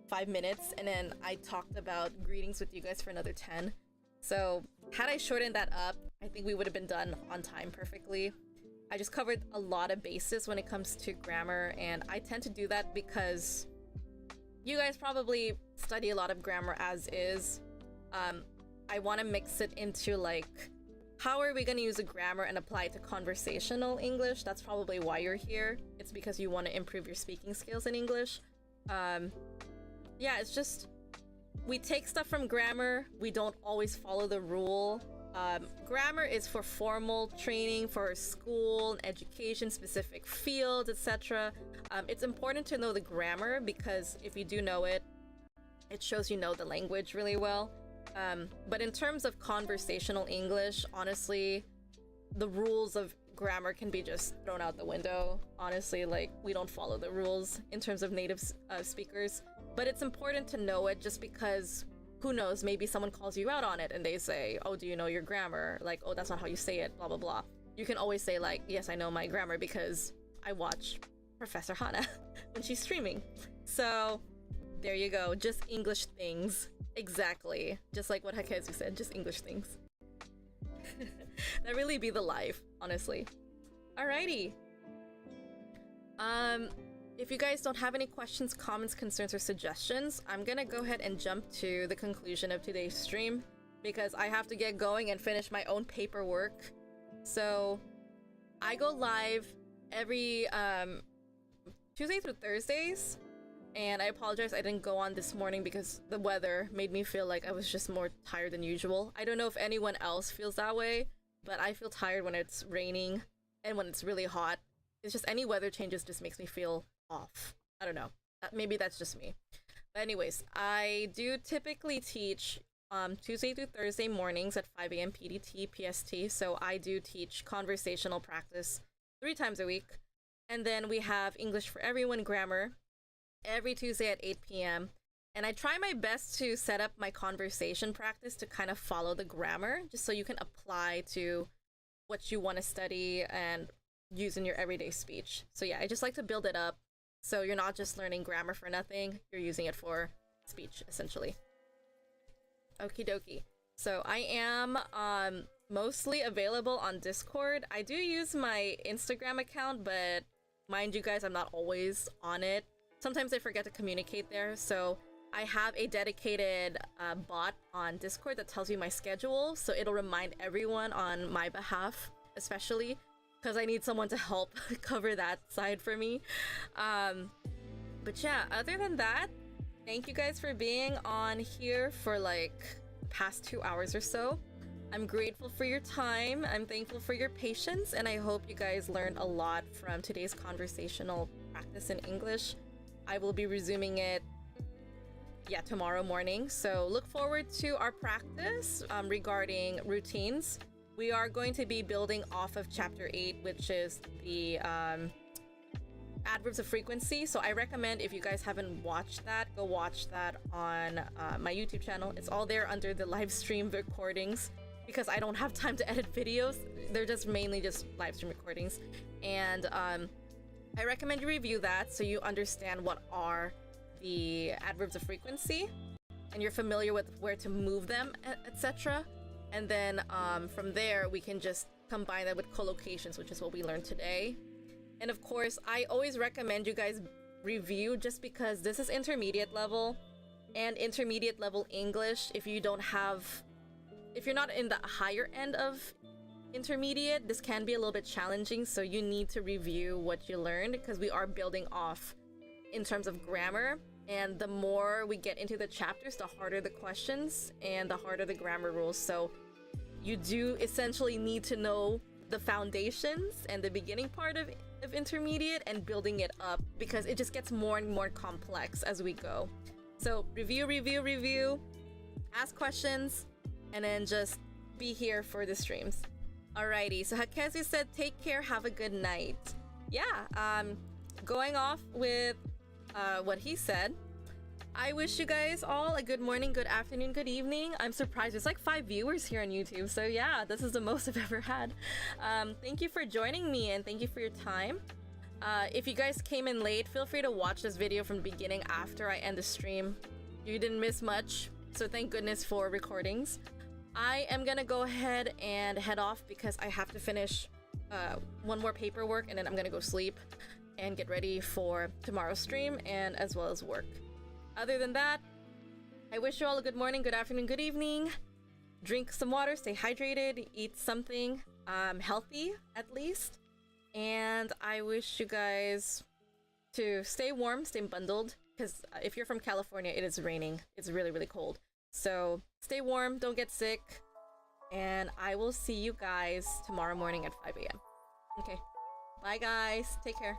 5 minutes, and then I talked about greetings with you guys for another 10. So had I shortened that up, I think we would have been done on time perfectly. I just covered a lot of bases when it comes to grammar, and I tend to do that because you guys probably study a lot of grammar as is. I want to mix it into like, how are we going to use a grammar and apply it to conversational English? That's probably why you're here. It's because you want to improve your speaking skills in English. Yeah, it's just, we take stuff from grammar. We don't always follow the rule. Grammar is for formal training, for school, education, specific fields, etc. It's important to know the grammar, because if you do know it, it shows you know the language really well. But in terms of conversational English, honestly, the rules of grammar can be just thrown out the window. Honestly, like, we don't follow the rules in terms of native speakers. But it's important to know it, just because, who knows, maybe someone calls you out on it and they say, oh, do you know your grammar? Like, oh, that's not how you say it, blah, blah, blah. You can always say, like, yes, I know my grammar because I watch Professor Hana when she's streaming. So there you go, just English things. Exactly. Just like what Hakezu said, just English things. That really be the life, honestly. Alrighty. If you guys don't have any questions, comments, concerns, or suggestions, I'm gonna go ahead and jump to the conclusion of today's stream, because I have to get going and finish my own paperwork. So I go live every Tuesday through Thursdays, And I apologize I didn't go on this morning because the weather made me feel like I was just more tired than usual. I don't know if anyone else feels that way, but I feel tired when it's raining and when it's really hot. It's just any weather changes just makes me feel off. I don't know. Maybe that's just me. But anyways, I do typically teach Tuesday through Thursday mornings at 5 a.m. PDT, PST. So I do teach conversational practice 3 times a week. And then we have English for Everyone grammar every Tuesday at 8 p.m. And I try my best to set up my conversation practice to kind of follow the grammar, just so you can apply to what you want to study and use in your everyday speech. So yeah, I just like to build it up so you're not just learning grammar for nothing, you're using it for speech, essentially. Okie dokie. So I am mostly available on Discord. I do use my Instagram account, but mind you guys, I'm not always on it. Sometimes I forget to communicate there, so I have a dedicated bot on Discord that tells you my schedule, so it'll remind everyone on my behalf, especially because I need someone to help cover that side for me. But yeah, other than that, thank you guys for being on here for like the past 2 hours or so. I'm grateful for your time, I'm thankful for your patience, and I hope you guys learned a lot from today's conversational practice in English. I will be resuming it, tomorrow morning. So look forward to our practice regarding routines. We are going to be building off of chapter 8, which is the adverbs of frequency. So I recommend, if you guys haven't watched that, go watch that on my YouTube channel. It's all there under the live stream recordings because I don't have time to edit videos. They're just mainly just live stream recordings. And I recommend you review that so you understand what are the adverbs of frequency and you're familiar with where to move them, etc. And then from there, we can just combine that with collocations, which is what we learned today. And of course, I always recommend you guys review just because this is intermediate level and intermediate level English. If you're not in the higher end of intermediate, this can be a little bit challenging, so you need to review what you learned because we are building off in terms of grammar, and the more we get into the chapters, the harder the questions and the harder the grammar rules. So you do essentially need to know the foundations and the beginning part of intermediate and building it up because it just gets more and more complex as we go. So review, ask questions, and then just be here for the streams. Alrighty, so Hakezu said, take care, have a good night. Yeah, going off with what he said, I wish you guys all a good morning, good afternoon, good evening. I'm surprised there's like 5 viewers here on YouTube, so yeah, this is the most I've ever had. Thank you for joining me and thank you for your time. If you guys came in late, feel free to watch this video from the beginning after I end the stream. You didn't miss much, so thank goodness for recordings. I am gonna go ahead and head off because I have to finish one more paperwork and then I'm gonna go sleep and get ready for tomorrow's stream and as well as work. Other than that, I wish you all a good morning, good afternoon, good evening. Drink some water, stay hydrated, eat something healthy at least. And I wish you guys to stay warm, stay bundled, because if you're from California, it is raining. It's really, really cold. So stay warm, don't get sick, and I will see you guys tomorrow morning at 5 a.m. Okay, bye guys, take care.